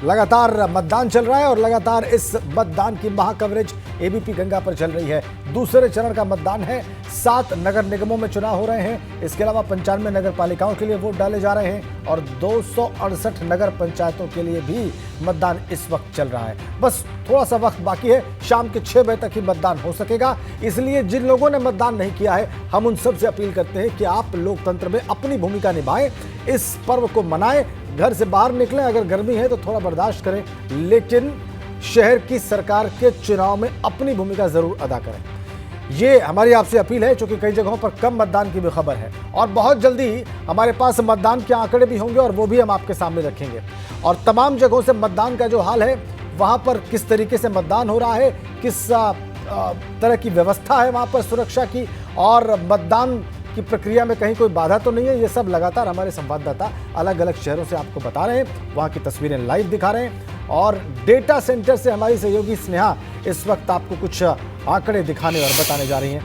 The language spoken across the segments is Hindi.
लगातार मतदान चल रहा है और लगातार इस मतदान की महा कवरेज एबीपी गंगा पर चल रही है। दूसरे चरण का मतदान है। 7 नगर निगमों में चुनाव हो रहे हैं। इसके अलावा 95 नगर पालिकाओं के लिए वोट डाले जा रहे हैं और 268 नगर पंचायतों के लिए भी मतदान इस वक्त चल रहा है। बस थोड़ा सा वक्त बाकी है, शाम के 6 बजे तक ही मतदान हो सकेगा। इसलिए जिन लोगों ने मतदान नहीं किया है, हम उन सब से अपील करते हैं कि आप लोकतंत्र में अपनी भूमिका निभाएं, इस पर्व को मनाएं। घर से बाहर निकलें, अगर गर्मी है तो थोड़ा बर्दाश्त करें, लेकिन शहर की सरकार के चुनाव में अपनी भूमिका जरूर अदा करें। ये हमारी आपसे अपील है, क्योंकि कई जगहों पर कम मतदान की भी खबर है और बहुत जल्दी हमारे पास मतदान के आंकड़े भी होंगे और वो भी हम आपके सामने रखेंगे। और तमाम जगहों से मतदान का जो हाल है, वहां पर किस तरीके से मतदान हो रहा है, किस तरह की व्यवस्था है वहां पर सुरक्षा की, और मतदान की प्रक्रिया में कहीं कोई बाधा तो नहीं है, ये सब लगातार हमारे संवाददाता अलग अलग शहरों से आपको बता रहे हैं, वहां की तस्वीरें लाइव दिखा रहे हैं। और डेटा सेंटर से हमारी सहयोगी स्नेहा इस वक्त आपको कुछ आंकड़े दिखाने और बताने जा रही हैं।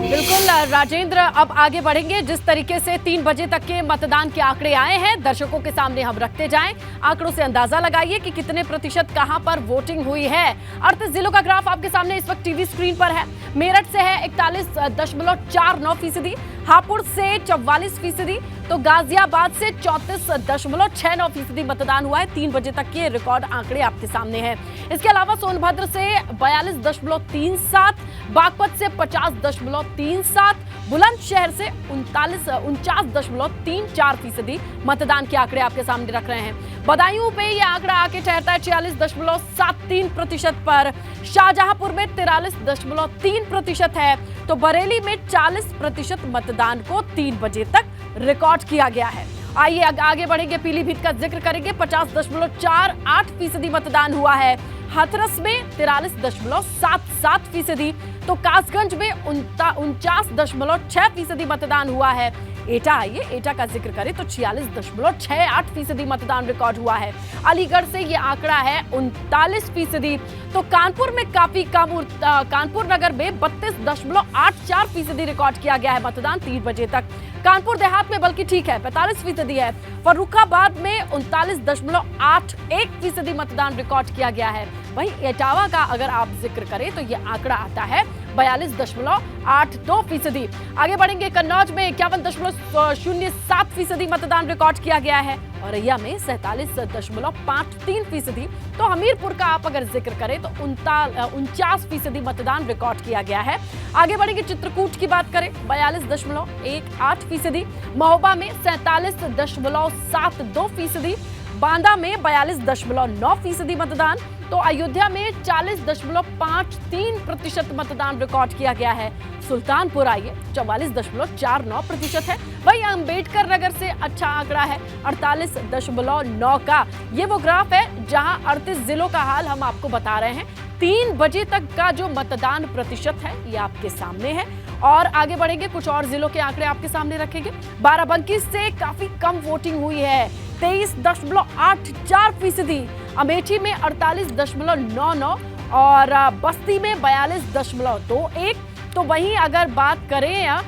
बिल्कुल राजेंद्र, अब आगे बढ़ेंगे। जिस तरीके से 3 बजे तक के मतदान के आंकड़े आए हैं, दर्शकों के सामने हम रखते जाएं। आंकड़ों से अंदाजा लगाइए कि कितने प्रतिशत कहां पर वोटिंग हुई है। 38 जिलों का ग्राफ आपके सामने इस वक्त टीवी स्क्रीन पर है। मेरठ से है 41.49%, हापुड़ से 44%, तो गाजियाबाद से 34.69% मतदान हुआ है। 3 बजे तक के रिकॉर्ड आंकड़े आपके सामने हैं। इसके अलावा सोनभद्र से 42.37, बागपत से 50.37, बुलंदशहर से 49.34% मतदान के आंकड़े आपके सामने रख रहे हैं। बदायूं पे ये आंकड़ा आके ठहरता है 46.73% पर। शाहजहांपुर में 43.3% है, तो बरेली में 40% मतदान को 3 बजे तक रिकॉर्ड किया गया है। आइए आगे बढ़ेंगे, पीलीभीत का जिक्र करेंगे। 50.48% मतदान हुआ है। हाथरस में 43.77%, तो कासगंज में 49.6% मतदान हुआ है। एटा आइए, एटा का जिक्र करें तो 46.68% मतदान रिकॉर्ड हुआ है। अलीगढ़ से ये आंकड़ा है 39%, तो कानपुर में काफी कम, कानपुर नगर में 32.84% रिकॉर्ड किया गया है मतदान 3 बजे तक। कानपुर देहात में बल्कि ठीक है, 45% है। फर्रुखाबाद में 39.81% मतदान रिकॉर्ड किया गया है। वहीं इटावा का अगर आप जिक्र करें तो ये आंकड़ा आता है 42.82%। आगे बढ़ेंगे, कन्नौज में 51.07% मतदान रिकॉर्ड किया गया है। औरैया में 47.53%, तो हमीरपुर का आप अगर जिक्र करें तो 49% मतदान रिकॉर्ड किया गया है। आगे बढ़ेंगे, चित्रकूट की बात करें 42.18%, महोबा में 47.72%, बांदा में 42.9% मतदान, तो अयोध्या में 40.53% मतदान रिकॉर्ड किया गया है। सुल्तानपुर आइए 44.49% है। वहीं अंबेडकर नगर से अच्छा आंकड़ा है 48.9 का। ये वो ग्राफ है जहां 38 जिलों का हाल हम आपको बता रहे हैं। 3 बजे तक का जो मतदान प्रतिशत है ये आपके सामने है। और आगे बढ़ेंगे, कुछ और जिलों के आंकड़े आपके सामने रखेंगे। बाराबंकी से काफी कम वोटिंग हुई है, 23.84%, अमेठी में 48.99 और बस्ती में 42.21। तो वहीं अगर बात करें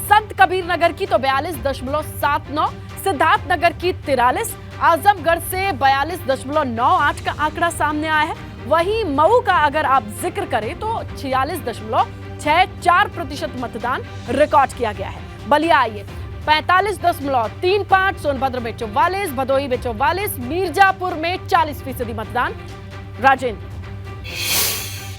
संत कबीर नगर की तो 42.79, सिद्धार्थ नगर की 43, आजमगढ़ से 42.98 का आंकड़ा सामने आया है। वहीं मऊ का अगर आप जिक्र करें तो 46.64% मतदान रिकॉर्ड किया गया है। बलिया आइए 45.35, सोनभद्र में 44, भदोही में 44, मिर्जापुर में 40% मतदान। राजेंद्र,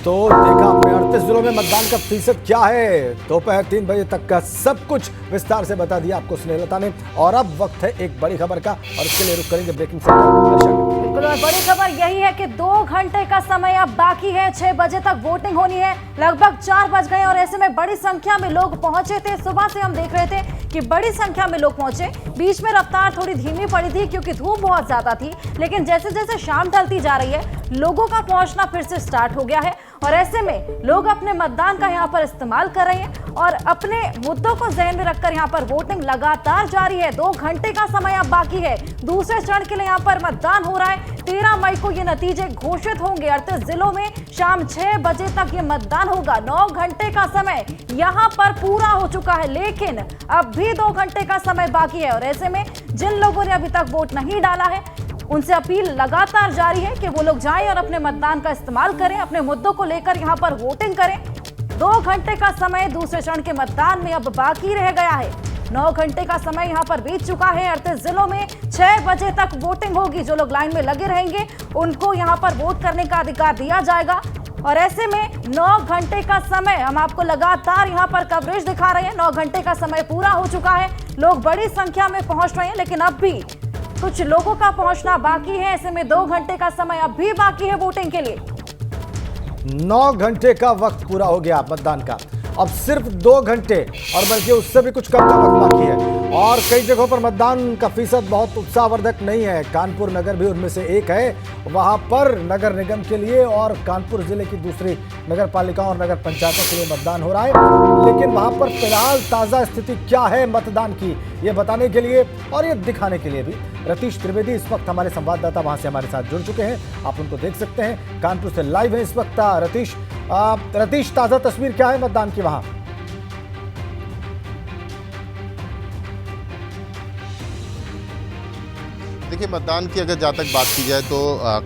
तो देखा आपने 38 जिलों में मतदान का प्रतिशत क्या है। दोपहर 3 बजे तक का सब कुछ विस्तार से बता दिया आपको स्नेहलता ने। और अब वक्त है एक बड़ी खबर का, और इसके लिए रुक करेंगे ब्रेकिंग सेंटर। बिल्कुल, और बड़ी खबर यही है कि 2 घंटे का समय अब बाकी है। 6 बजे तक वोटिंग होनी है। लगभग 4 बज गए और ऐसे में बड़ी संख्या में लोग पहुंचे थे। सुबह से हम देख रहे थे कि बड़ी संख्या में लोग पहुंचे। बीच में रफ्तार थोड़ी धीमी पड़ी थी क्योंकि धूप बहुत ज्यादा थी, लेकिन जैसे जैसे शाम ढलती जा रही है, लोगों का पहुंचना फिर से स्टार्ट हो गया है। और ऐसे में लोग अपने मतदान का यहाँ पर इस्तेमाल कर रहे हैं और अपने मुद्दों को ध्यान में रखकर यहाँ पर वोटिंग लगातार जारी है। 2 घंटे का समय अब बाकी है। दूसरे चरण के लिए यहाँ पर मतदान हो रहा है। 13 मई को ये नतीजे घोषित होंगे। 38 जिलों में शाम 6 बजे तक ये मतदान होगा। 9 घंटे का समय यहाँ पर पूरा हो चुका है, लेकिन अब भी 2 घंटे का समय बाकी है। और ऐसे में जिन लोगों ने अभी तक वोट नहीं डाला है, उनसे अपील लगातार जारी है कि वो लोग जाएं और अपने मतदान का इस्तेमाल करें, अपने मुद्दों को लेकर यहाँ पर वोटिंग करें। 2 घंटे का समय दूसरे चरण के मतदान में अब बाकी रह गया है। 9 घंटे का समय यहाँ पर बीत चुका है। 38 जिलों में 6 बजे तक वोटिंग होगी। जो लोग लाइन में लगे रहेंगे उनको यहाँ पर वोट करने का अधिकार दिया जाएगा। और ऐसे में 9 घंटे का समय हम आपको लगातार यहाँ पर कवरेज दिखा रहे हैं। 9 घंटे का समय पूरा हो चुका है। लोग बड़ी संख्या में पहुंच रहे हैं, लेकिन अब भी कुछ लोगों का पहुंचना बाकी है। ऐसे में 2 घंटे का समय अब भी बाकी है वोटिंग के लिए। 9 घंटे का वक्त पूरा हो गया मतदान का। अब सिर्फ 2 घंटे और बल्कि उससे भी कुछ कम का वक्त बाकी है। और कई जगहों पर मतदान का फीसद बहुत उत्साहवर्धक नहीं है। कानपुर नगर भी उनमें से एक है। वहां पर नगर निगम के लिए और कानपुर जिले की दूसरी नगर पालिकाओं और नगर पंचायतों के लिए मतदान हो रहा है। लेकिन वहां पर फिलहाल ताज़ा स्थिति क्या है मतदान की, ये बताने के लिए और ये दिखाने के लिए भी रतीश त्रिवेदी इस वक्त हमारे संवाददाता वहां से हमारे साथ जुड़ चुके हैं। आप उनको देख सकते हैं, कानपुर से लाइव है इस वक्त रतीश, ताज़ा तस्वीर क्या है मतदान की वहां? देखिए, मतदान की अगर जहाँ तक बात की जाए तो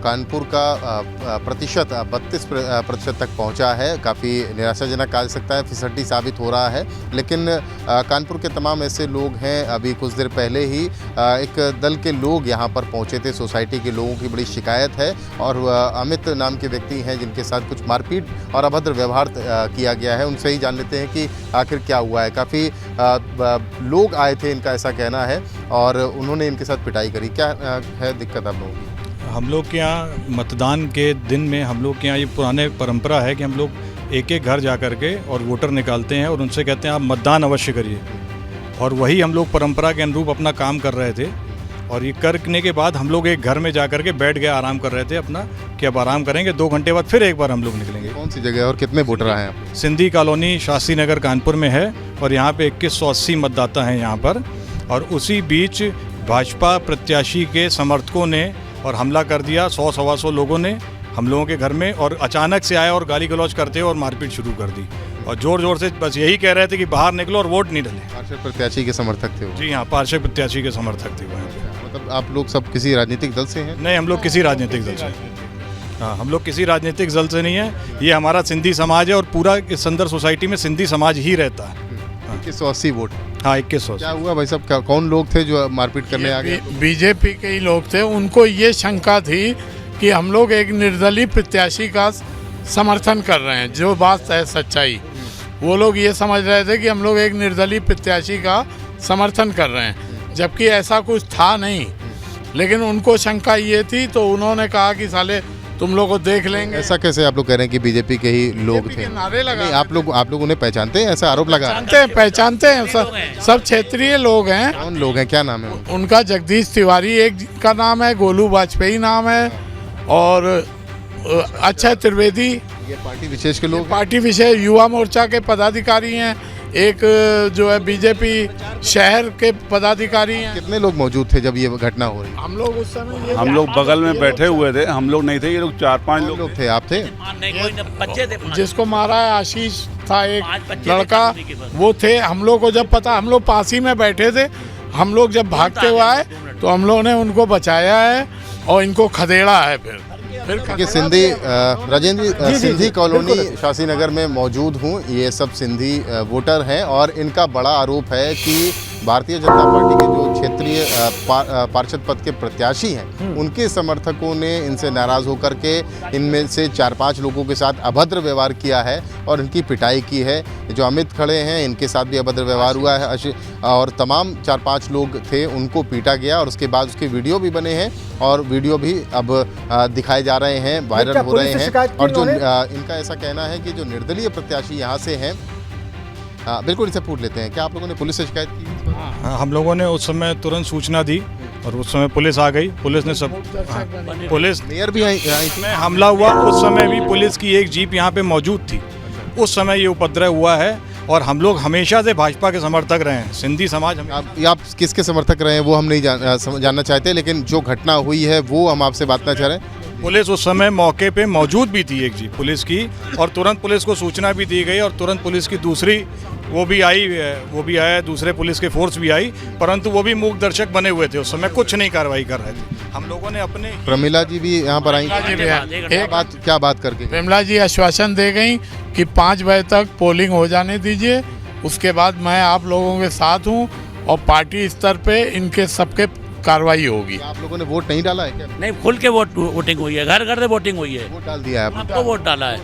कानपुर का प्रतिशत 32% तक पहुँचा है। काफ़ी निराशाजनक कहा जा सकता है, फिसड्डी साबित हो रहा है। लेकिन कानपुर के तमाम ऐसे लोग हैं, अभी कुछ देर पहले ही एक दल के लोग यहाँ पर पहुँचे थे। सोसाइटी के लोगों की बड़ी शिकायत है और अमित नाम के व्यक्ति हैं जिनके साथ कुछ मारपीट और अभद्र व्यवहार किया गया है। उनसे ही जान लेते हैं कि आखिर क्या हुआ है। काफ़ी लोग आए थे, इनका ऐसा कहना है, और उन्होंने इनके साथ पिटाई करी। क्या है दिक्कत आप लोगों की? हम लोग के यहाँ मतदान के दिन में हम लोग के यहाँ ये पुराने परंपरा है कि हम लोग एक एक घर जा कर के और वोटर निकालते हैं और उनसे कहते हैं आप मतदान अवश्य करिए। और वही हम लोग परंपरा के अनुरूप अपना काम कर रहे थे। और ये करने के बाद हम लोग एक घर में जा कर के बैठ गए, आराम कर रहे थे अपना कि अब आराम करेंगे। 2 घंटे बाद फिर एक बार हम लोग निकलेंगे। कौन सी जगह और कितने वोटर आए हैं? सिंधी कॉलोनी, शास्त्री नगर, कानपुर में है। और यहाँ पे 2180 मतदाता हैं यहाँ पर। और उसी बीच भाजपा प्रत्याशी के समर्थकों ने और हमला कर दिया। 100-125 लोगों ने हम लोगों के घर में, और अचानक से आए और गाली गलौज करते और मारपीट शुरू कर दी। और जोर जोर से बस यही कह रहे थे कि बाहर निकलो और वोट नहीं डालें। पार्षद प्रत्याशी के समर्थक थे वो? जी हाँ, पार्षद प्रत्याशी के समर्थक थे वो। मतलब आप लोग सब किसी राजनीतिक दल से हैं? नहीं, हम लोग किसी राजनीतिक दल से, हाँ, हम लोग किसी राजनीतिक दल से नहीं है। ये हमारा सिंधी समाज है और पूरा इस संदर सोसाइटी में सिंधी समाज ही रहता है। 2180 वोट? हाँ, 2100। क्या हुआ भाई साहब, कौन लोग थे जो मारपीट करने आ गए? बीजेपी के ही लोग थे। उनको ये शंका थी कि हम लोग एक निर्दलीय प्रत्याशी का समर्थन कर रहे हैं। जो बात है सच्चाई, वो लोग ये समझ रहे थे कि हम लोग एक निर्दलीय प्रत्याशी का समर्थन कर रहे हैं, जबकि ऐसा कुछ था नहीं। लेकिन उनको शंका ये थी, तो उन्होंने कहा कि साले तुम लोग को देख लेंगे। ऐसा कैसे आप लोग कह रहे हैं कि बीजेपी के ही लोग थे? नारे लगा। नहीं, आप लोग उन्हें पहचानते हैं? ऐसा आरोप लगा? पहचानते हैं। सब क्षेत्रीय लोग हैं। कौन लोग हैं, क्या नाम है उनका? उनका जगदीश तिवारी एक का नाम है, गोलू वाजपेयी नाम है, और अक्षय त्रिवेदी। ये पार्टी विशेष के लोग? पार्टी विशेष युवा मोर्चा के पदाधिकारी हैं। एक जो है बीजेपी शहर के पदाधिकारी हैं। कितने लोग मौजूद थे जब ये घटना हो रही? हम लोग उस समय हम लोग बगल में बैठे हुए थे। हम लोग नहीं थे, ये लोग 4-5 लोग थे। आप थे? जिसको मारा है आशीष था, एक लड़का, वो थे। हम लोग को जब पता, हम लोग पास ही में बैठे थे। हम लोग जब भागते हुए आए तो हम लोगों ने उनको बचाया है और इनको खदेड़ा है। फिर सिंधी राजेंद्र, सिंधी कॉलोनी शास्त्री नगर में मौजूद हूँ। ये सब सिंधी वोटर हैं और इनका बड़ा आरोप है कि भारतीय जनता पार्टी के जो क्षेत्रीय पार्षद पद के प्रत्याशी हैं, उनके समर्थकों ने इनसे नाराज़ होकर के इनमें से 4-5 लोगों के साथ अभद्र व्यवहार किया है और इनकी पिटाई की है। जो अमित खड़े हैं, इनके साथ भी अभद्र व्यवहार हुआ है और तमाम 4-5 लोग थे, उनको पीटा गया। और उसके बाद उसके वीडियो भी बने हैं और वीडियो भी अब दिखाए जा रहे हैं, वायरल हो रहे हैं। और जो इनका ऐसा कहना है कि जो निर्दलीय प्रत्याशी यहाँ से हैं, बिल्कुल इसे पूछ लेते हैं, क्या आप लोगों ने पुलिस से शिकायत की? हाँ, हम लोगों ने उस समय तुरंत सूचना दी और उस समय पुलिस आ गई। पुलिस ने सब, पुलिस, मेयर भी आई में हमला हुआ उस समय भी पुलिस की एक जीप यहाँ पे मौजूद थी। उस समय ये उपद्रव हुआ है और हम लोग हमेशा से भाजपा के समर्थक रहे हैं। सिंधी समाज आप किसके समर्थक रहे हैं वो हम नहीं जानना चाहते, लेकिन जो घटना हुई है वो हम आपसे बात करना चाह रहे हैं। पुलिस उस समय मौके पे मौजूद भी थी एक जी पुलिस की, और तुरंत पुलिस को सूचना भी दी गई और तुरंत पुलिस की दूसरी वो भी आया, दूसरे पुलिस के फोर्स भी आई, परंतु वो भी मूक दर्शक बने हुए थे, उस समय कुछ नहीं कार्रवाई कर रहे थे। हम लोगों ने अपने प्रमिला जी भी यहाँ पर आई, क्या बात करके विमला जी आश्वासन दे गई कि 5 बजे तक पोलिंग हो जाने दीजिए, उसके बाद मैं आप लोगों के साथ हूँ और पार्टी स्तर पे इनके सबके कार्रवाई होगी। आप लोगों ने वोट नहीं डाला है क्या? नहीं, खुल के वोटिंग हुई है, घर घर से वोटिंग हुई है। वोट डाल दिया है आपने? आपको वोट डाला है।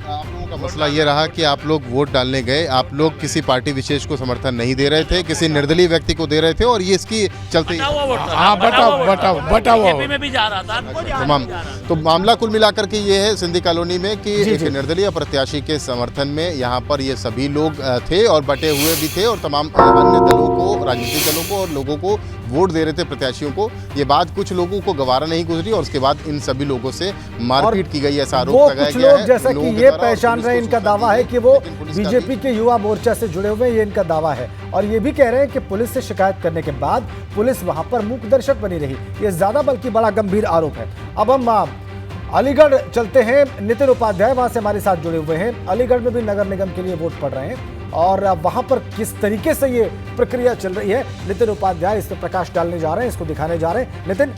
आप लोगों का मसला ये रहा कि आप लोग वोट डालने गए, आप लोग किसी पार्टी विशेष को समर्थन नहीं दे रहे थे, किसी निर्दलीय व्यक्ति को दे रहे थे, और ये इसकी चलते बटा हुआ वोट था। हाँ, बटा हुआ बीजेपी में भी जा रहा था। तमाम। तो मामला कुल मिलाकर के ये है सिंधी कॉलोनी में कि एक निर्दलीय प्रत्याशी के समर्थन में यहाँ पर ये सभी लोग थे और बटे हुए भी थे, और तमाम अन्य दलों को, राजनीतिक दलों को और लोगों को वोट दे रहे थे प्रत्याशियों को। ये बात कुछ लोगों को गवारा नहीं गुजरी और उसके बाद इन सभी लोगों से मारपीट की गई, ऐसा आरोप लगाया गया है। जैसा कि ये पहचान रहे, इनका दावा है कि वो बीजेपी के युवा मोर्चा से जुड़े हुए हैं, ये इनका दावा है, और ये भी कह रहे हैं कि पुलिस से शिकायत करने के बाद पुलिस वहां पर मूक दर्शक बनी रही। ये ज्यादा बल्कि बड़ा गंभीर आरोप है। अब हम अलीगढ़ चलते हैं, नितिन उपाध्याय वहां से हमारे साथ जुड़े हुए हैं। अलीगढ़ में भी नगर निगम के लिए वोट पड़ रहे हैं और वहां पर किस तरीके से ये प्रक्रिया चल रही है, नितिन उपाध्याय इस पर प्रकाश डालने जा रहे हैं, इसको दिखाने जा रहे हैं। नितिन,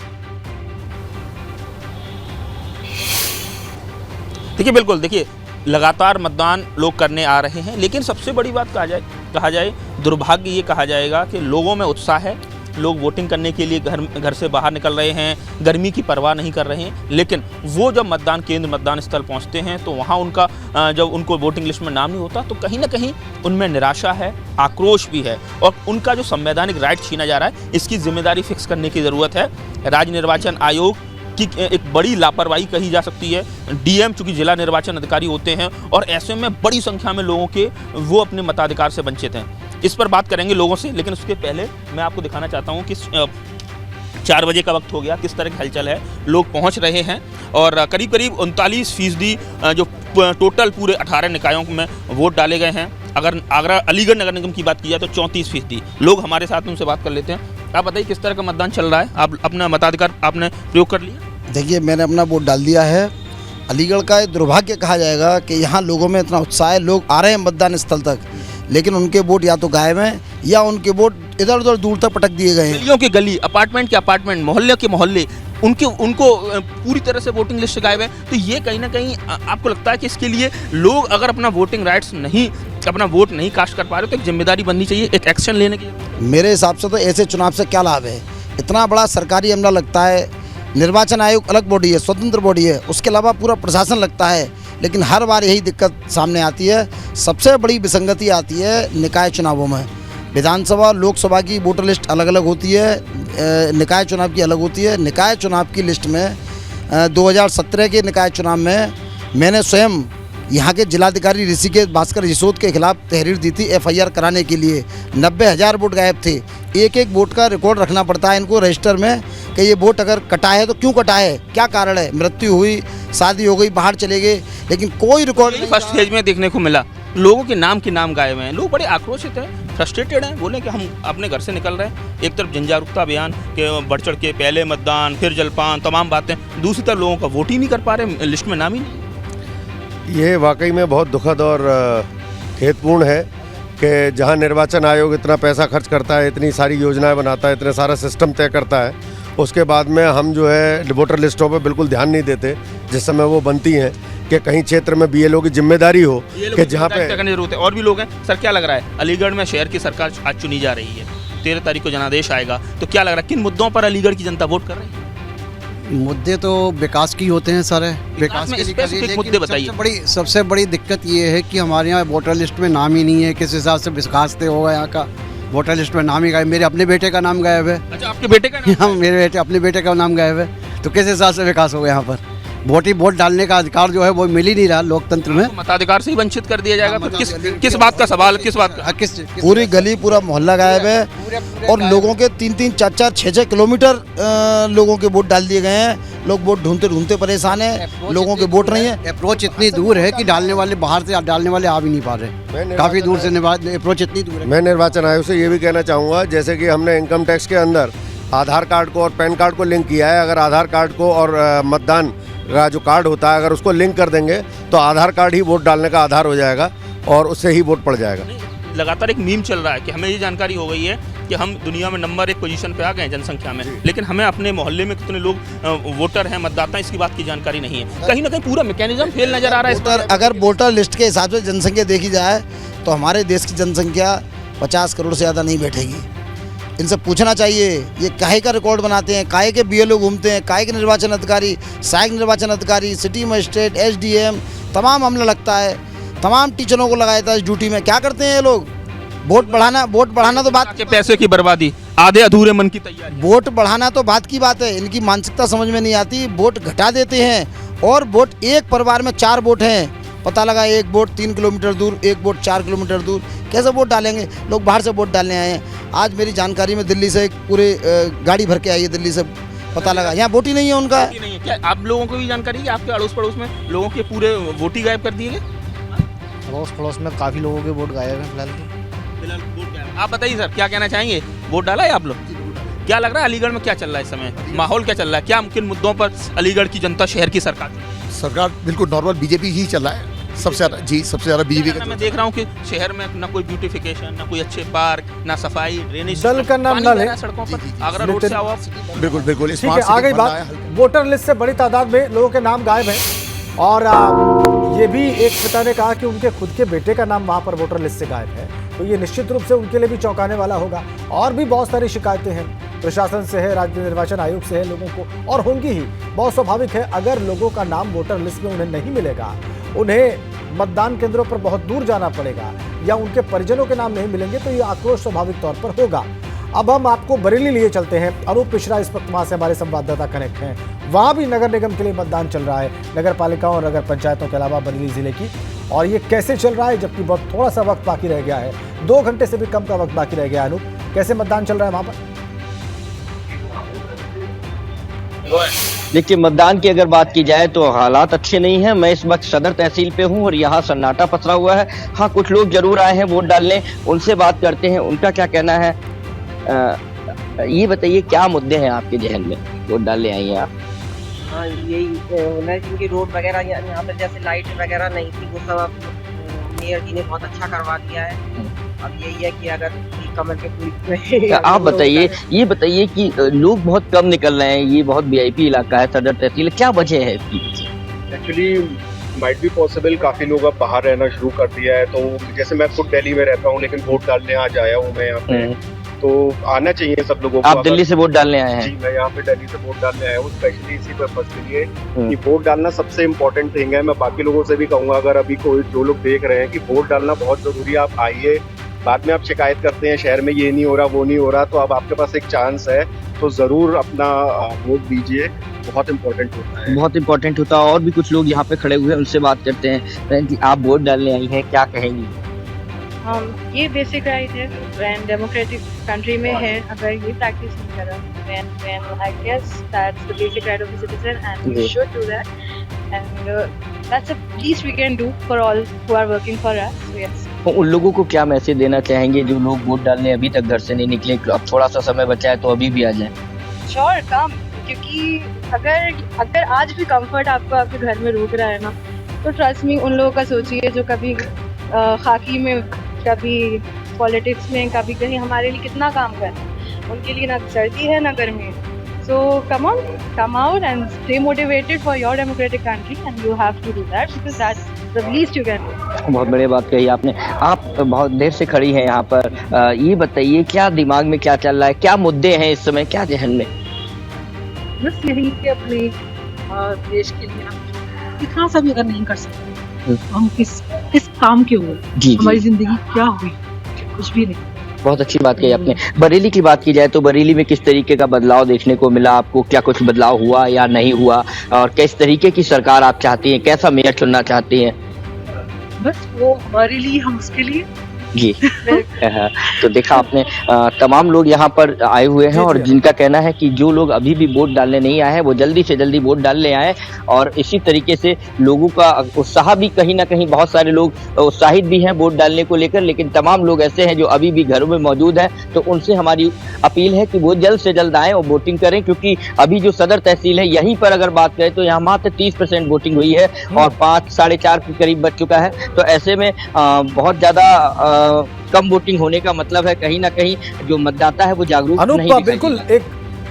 देखिए बिल्कुल, देखिए लगातार मतदान लोग करने आ रहे हैं, लेकिन सबसे बड़ी बात कहा जाए दुर्भाग्य ये कहा जाएगा कि लोगों में उत्साह है, लोग वोटिंग करने के लिए घर से बाहर निकल रहे हैं, गर्मी की परवाह नहीं कर रहे हैं, लेकिन वो जब मतदान केंद्र, मतदान स्थल पहुंचते हैं तो वहां उनका जब उनको वोटिंग लिस्ट में नाम नहीं होता तो कहीं ना कहीं उनमें निराशा है, आक्रोश भी है, और उनका जो संवैधानिक राइट छीना जा रहा है इसकी जिम्मेदारी फिक्स करने की ज़रूरत है। राज्य निर्वाचन आयोग की एक बड़ी लापरवाही कही जा सकती है। डीएम चूंकि जिला निर्वाचन अधिकारी होते हैं और ऐसे में बड़ी संख्या में लोगों के वो अपने मताधिकार से वंचित हैं। इस पर बात करेंगे लोगों से, लेकिन उसके पहले मैं आपको दिखाना चाहता हूं कि 4 बजे का वक्त हो गया, किस तरह की हलचल है, लोग पहुंच रहे हैं और करीब 39% जो टोटल पूरे 18 निकायों में वोट डाले गए हैं। अगर अलीगढ़ नगर निगम की बात की जाए तो 34% लोग हमारे साथ, उनसे बात कर लेते हैं। आप बताइए किस तरह का मतदान चल रहा है, आप अपना मताधिकार आपने प्रयोग कर लिया? देखिए, मैंने अपना वोट डाल दिया है। अलीगढ़ का दुर्भाग्य कहा जाएगा कि यहाँ लोगों में इतना उत्साह है, लोग आ रहे हैं मतदान स्थल तक, लेकिन उनके वोट या तो गायब हैं या उनके वोट इधर उधर दूर तक पटक दिए गए हैं। गलियों की गली, अपार्टमेंट के अपार्टमेंट, मोहल्ले के मोहल्ले, उनको पूरी तरह से वोटिंग लिस्ट गायब है। तो ये कहीं ना कहीं आपको लगता है कि इसके लिए लोग अगर अपना वोटिंग राइट्स नहीं, अपना वोट नहीं कास्ट कर पा रहे तो एक जिम्मेदारी बननी चाहिए, एक एक्शन लेने की? मेरे हिसाब से तो ऐसे चुनाव से क्या लाभ है? इतना बड़ा सरकारी अमला लगता है, निर्वाचन आयोग अलग बॉडी है, स्वतंत्र बॉडी है, उसके अलावा पूरा प्रशासन लगता है, लेकिन हर बार यही दिक्कत सामने आती है। सबसे बड़ी विसंगति आती है निकाय चुनावों में। विधानसभा, लोकसभा की वोटर लिस्ट अलग अलग होती है, निकाय चुनाव की अलग होती है। निकाय चुनाव की लिस्ट में 2017 के निकाय चुनाव में मैंने स्वयं यहाँ के जिलाधिकारी ऋषिकेश भास्कर यशोद के खिलाफ तहरीर दी थी FIR कराने के लिए। 90,000 वोट गायब थे। एक एक वोट का रिकॉर्ड रखना पड़ता है इनको रजिस्टर में कि ये वोट अगर कटा है तो क्यों कटा है, क्या कारण है, मृत्यु हुई, शादी हो गई, बाहर चले गए, लेकिन कोई रिकॉर्ड नहीं। फर्स्ट फेज में देखने को मिला लोगों के नाम गायब हैं, लोग बड़े आक्रोशित हैं, फ्रस्ट्रेटेड हैं, बोले कि हम अपने घर से निकल रहे हैं। एक तरफ जन जागरूकता अभियान के बढ़ चढ़ के पहले मतदान, फिर जलपान, तमाम बातें, दूसरी तरफ लोगों का वोट ही नहीं कर पा रहे, लिस्ट में नाम ही नहीं। ये वाकई में बहुत दुखद और खेदपूर्ण है कि जहां निर्वाचन आयोग इतना पैसा खर्च करता है, इतनी सारी योजनाएं बनाता है, इतने सारा सिस्टम तय करता है, उसके बाद में हम जो है वोटर लिस्टों पे बिल्कुल ध्यान नहीं देते जिस समय वो बनती हैं, कि कहीं क्षेत्र में BLO की जिम्मेदारी हो कि जहाँ पे करने जरूरत है। और भी लोग हैं सर, क्या लग रहा है अलीगढ़ में शहर की सरकार आज चुनी जा रही है, 13 तारीख को जनादेश आएगा, तो क्या लग रहा है किन मुद्दों पर अलीगढ़ की जनता वोट कर रही है? मुद्दे तो विकास की होते हैं सारे, विकास के स्पेसिफिक मुद्दे बताइए। सबसे बड़ी दिक्कत ये है कि हमारे यहाँ वोटर लिस्ट में नाम ही नहीं है। किस हिसाब से विकास तय होगा यहाँ का? वोटर लिस्ट में नाम ही गायब। मेरे अपने बेटे का नाम गायब है। अच्छा, आपके बेटे का नाम? हाँ, मेरे अपने बेटे का नाम गायब है, तो किस हिसाब से विकास होगा यहाँ पर? वोट डालने का अधिकार जो है वो मिल ही नहीं रहा लोकतंत्र में। मताधिकार से ही वंचित कर दिया जाएगा। फिर किस बात का सवाल, किस बात का? पूरी गली, पूरा मोहल्ला गायब है और लोगों के 3-3, 4-4, 6-6 किलोमीटर लोगों के वोट डाल दिए गए हैं। लोग वोट ढूंढते परेशान हैं, लोगों के वोट नहीं है। अप्रोच इतनी दूर है कि डालने वाले बाहर से डालने वाले आ भी नहीं पा रहे, काफ़ी दूर से अप्रोच इतनी दूर है। मैं निर्वाचन आयोग से ये भी कहना चाहूँगा, जैसे कि हमने इनकम टैक्स के अंदर आधार कार्ड को और पैन कार्ड को लिंक किया है, अगर आधार कार्ड को और मतदान का जो कार्ड होता है अगर उसको लिंक कर देंगे तो आधार कार्ड ही वोट डालने का आधार हो जाएगा और उससे ही वोट पड़ जाएगा। लगातार एक मीम चल रहा है कि हमें ये जानकारी हो गई है कि हम दुनिया में नंबर 1 पोजीशन पे आ गए हैं जनसंख्या में, लेकिन हमें अपने मोहल्ले में कितने लोग वोटर हैं, मतदाता हैं, इसकी बात की जानकारी नहीं है। कहीं ना कहीं पूरा मैकेनिज्म फेल नजर आ रहा है। अगर वोटर लिस्ट के हिसाब से जनसंख्या देखी जाए तो हमारे देश की जनसंख्या 50 करोड़ से ज़्यादा नहीं बैठेगी। इनसे पूछना चाहिए ये काहे का रिकॉर्ड बनाते हैं, काहे के BLO घूमते हैं, काहे के निर्वाचन अधिकारी, सहायक निर्वाचन अधिकारी, सिटी मजिस्ट्रेट, SDM तमाम अमला लगता है, तमाम टीचरों को लगाया था इस ड्यूटी में। क्या करते हैं ये लोग? वोट बढ़ाना तो बात के पैसे की बर्बादी, आधे अधूरे मन की तैयारी। वोट बढ़ाना तो बात की बात है, इनकी मानसिकता समझ में नहीं आती। वोट घटा देते हैं और वोट एक परिवार में 4 वोट हैं, पता लगा एक वोट 3 किलोमीटर दूर, एक वोट 4 किलोमीटर दूर, कैसे वोट डालेंगे? लोग बाहर से वोट डालने आए हैं। आज मेरी जानकारी में दिल्ली से एक पूरे गाड़ी भर के आई है दिल्ली से, पता लगा यहाँ वोट ही नहीं है उनका। नहीं है क्या आप लोगों को भी जानकारी है कि आपके अड़ोस पड़ोस में लोगों के पूरे वोट ही गायब कर दिए गए? अड़ोस पड़ोस में काफ़ी लोगों के वोट गायब हैं फिलहाल। आप बताइए सर, क्या कहना चाहेंगे? वोट डाला है आप लोग? क्या लग रहा है अलीगढ़ में क्या चल रहा है इस समय, माहौल क्या चल रहा है? क्या किन मुद्दों पर अलीगढ़ की जनता, शहर की सरकार बिल्कुल नॉर्मल बीजेपी ही चल रहा है सबसे ज़्यादा। जी, सबसे ज़्यादा बीजेपी का। मैं देख रहा हूँ कि शहर में ना कोई ब्यूटिफिकेशन, ना कोई अच्छे पार्क, ना सफाई, ड्रेनेज, दल का नाम ना ले सड़कों पर। आगरा रोड से आओ आप। बिल्कुल ठीक है, आ गई बात। वोटर लिस्ट से बड़ी तादाद में लोगों के नाम गायब हैं और ये भी एक पिता ने कहा कि उनके खुद के बेटे का नाम वहां पर वोटर लिस्ट से गायब है, तो ये निश्चित रूप से उनके लिए भी चौंकाने वाला होगा। और भी बहुत सारी शिकायतें हैं, प्रशासन से है, राज्य निर्वाचन आयोग से है, लोगों को और होंगी ही। बहुत स्वाभाविक है, अगर लोगों का नाम वोटर लिस्ट में उन्हें नहीं मिलेगा, उन्हें मतदान केंद्रों पर बहुत दूर जाना पड़ेगा या उनके परिजनों के नाम नहीं मिलेंगे, तो ये आक्रोश स्वाभाविक तौर पर होगा। अब हम आपको बरेली लिए चलते हैं। अनूप मिश्रा इस वक्त वहां से हमारे संवाददाता कनेक्ट हैं। वहां भी नगर निगम के लिए मतदान चल रहा है, नगर पालिकाओं और नगर पंचायतों के अलावा बरेली जिले की। और ये कैसे चल रहा है, जबकि बहुत थोड़ा सा वक्त बाकी रह गया है, 2 घंटे से भी कम का वक्त बाकी रह गया है। अनूप, कैसे मतदान चल रहा है वहां पर? देखिए, मतदान की अगर बात की जाए तो हालात अच्छे नहीं हैं। मैं इस वक्त सदर तहसील पे हूं और यहाँ सन्नाटा पसरा हुआ है। हाँ, कुछ लोग जरूर आए हैं वोट डालने, उनसे बात करते हैं, उनका क्या कहना है। ये बताइए, क्या मुद्दे हैं आपके जहन में, वोट डालने आई हैं आप? हाँ, यही जिनकी रोड वगैरह यहाँ पे जैसे लाइट वगैरह नहीं थी, वो सब अब मेयर जी ने बहुत अच्छा करवा दिया है। अब यही है कि अगर कमल के पूरी आप बताइए, ये बताइए कि लोग बहुत कम निकल रहे हैं, ये बहुत VIP इलाका है सदर तहसील, क्या वजह है इसकी? एक्चुअली माइट बी पॉसिबल, काफ़ी लोग अब बाहर रहना शुरू कर दिया है। तो जैसे मैं खुद दिल्ली में रहता हूँ, लेकिन वोट डालने आज आया हूँ मैं यहाँ पे, तो आना चाहिए सब लोगों को। आप दिल्ली से वोट डालने आए हैं? जी, मैं यहाँ पे दिल्ली से वोट डालने आया हूँ स्पेशली इसी पर्पज के लिए कि वोट डालना सबसे इम्पोर्टेंट थिंग है। मैं बाकी लोगों से भी कहूँगा, अगर अभी कोई जो लोग देख रहे हैं कि वोट डालना बहुत ज़रूरी है, आप आइए। बाद में आप शिकायत करते हैं शहर में ये नहीं हो रहा, वो नहीं हो रहा, तो अब आपके पास एक चांस है, तो ज़रूर अपना वोट दीजिए, बहुत इम्पोर्टेंट होता है। बहुत इम्पोर्टेंट होता है। और भी कुछ लोग यहाँ पे खड़े हुए हैं, उनसे बात करते हैं। आप वोट डालने आई हैं, क्या कहेंगी? ये बेसिक राइट है, एंड डेमोक्रेटिक कंट्री में है। अगर ये प्रैक्टिस नहीं करा, then I guess that's the basic right of the citizen and we should do that, and that's the least we can do for all who are working for us. So yes. उन लोगों को क्या मैसेज देना चाहेंगे जो लोग वोट डालने अभी तक घर से नहीं निकले, अब थोड़ा सा समय बचा है तो अभी भी आ जाए? Sure, come, क्योंकि अगर आज भी कंफर्ट आपको आपके घर में रोक रहा है ना, तो ट्रस्ट मी, उन लोगों का सोचिए जो कभी खाकी में, कभी पॉलिटिक्स में, कभी कहीं हमारे लिए कितना काम कर रहे हैं। उनके लिए ना सर्दी है ना गर्मी है। So come on, come out and stay motivated for your democratic country, and you have to do that because that's the least you can do. बहुत बढ़िया बात कही आपने। आप बहुत देर से खड़ी हैं यहाँ पर, ये बताइए क्या दिमाग में क्या चल रहा है, क्या मुद्दे हैं इस समय, क्या जहन में? बस यही कि अपने देश के लिए हम इतना सा भी अगर नहीं कर सकते, हम किस काम के हुए, हमारी जिंदगी क्या हुई, कुछ भी नहीं। बहुत अच्छी बात कही आपने। बरेली की बात की जाए तो बरेली में किस तरीके का बदलाव देखने को मिला आपको? क्या कुछ बदलाव हुआ या नहीं हुआ, और किस तरीके की सरकार आप चाहती हैं, कैसा मेयर चुनना चाहती हैं? बस वो हमारे लिए, हम उसके लिए जी। तो देखा आपने, तमाम लोग यहाँ पर आए हुए हैं और जिनका कहना है कि जो लोग अभी भी वोट डालने नहीं आए हैं वो जल्दी से जल्दी वोट डालने आए। और इसी तरीके से लोगों का उत्साह भी कहीं ना कहीं, बहुत सारे लोग उत्साहित भी हैं वोट डालने को लेकर, लेकिन तमाम लोग ऐसे हैं जो अभी भी घरों में मौजूद हैं। तो उनसे हमारी अपील है कि वो जल्द से जल्द आएँ और वोटिंग करें, क्योंकि अभी जो सदर तहसील है यहीं पर अगर बात करें तो यहाँ मात्र 30% वोटिंग हुई है और 5 साढ़े 4 के करीब बच चुका है। तो ऐसे में बहुत ज़्यादा कम वोटिंग होने का मतलब है कहीं ना कहीं जो मतदाता है वो जागरूक नहीं दिखाई बिल्कुल एक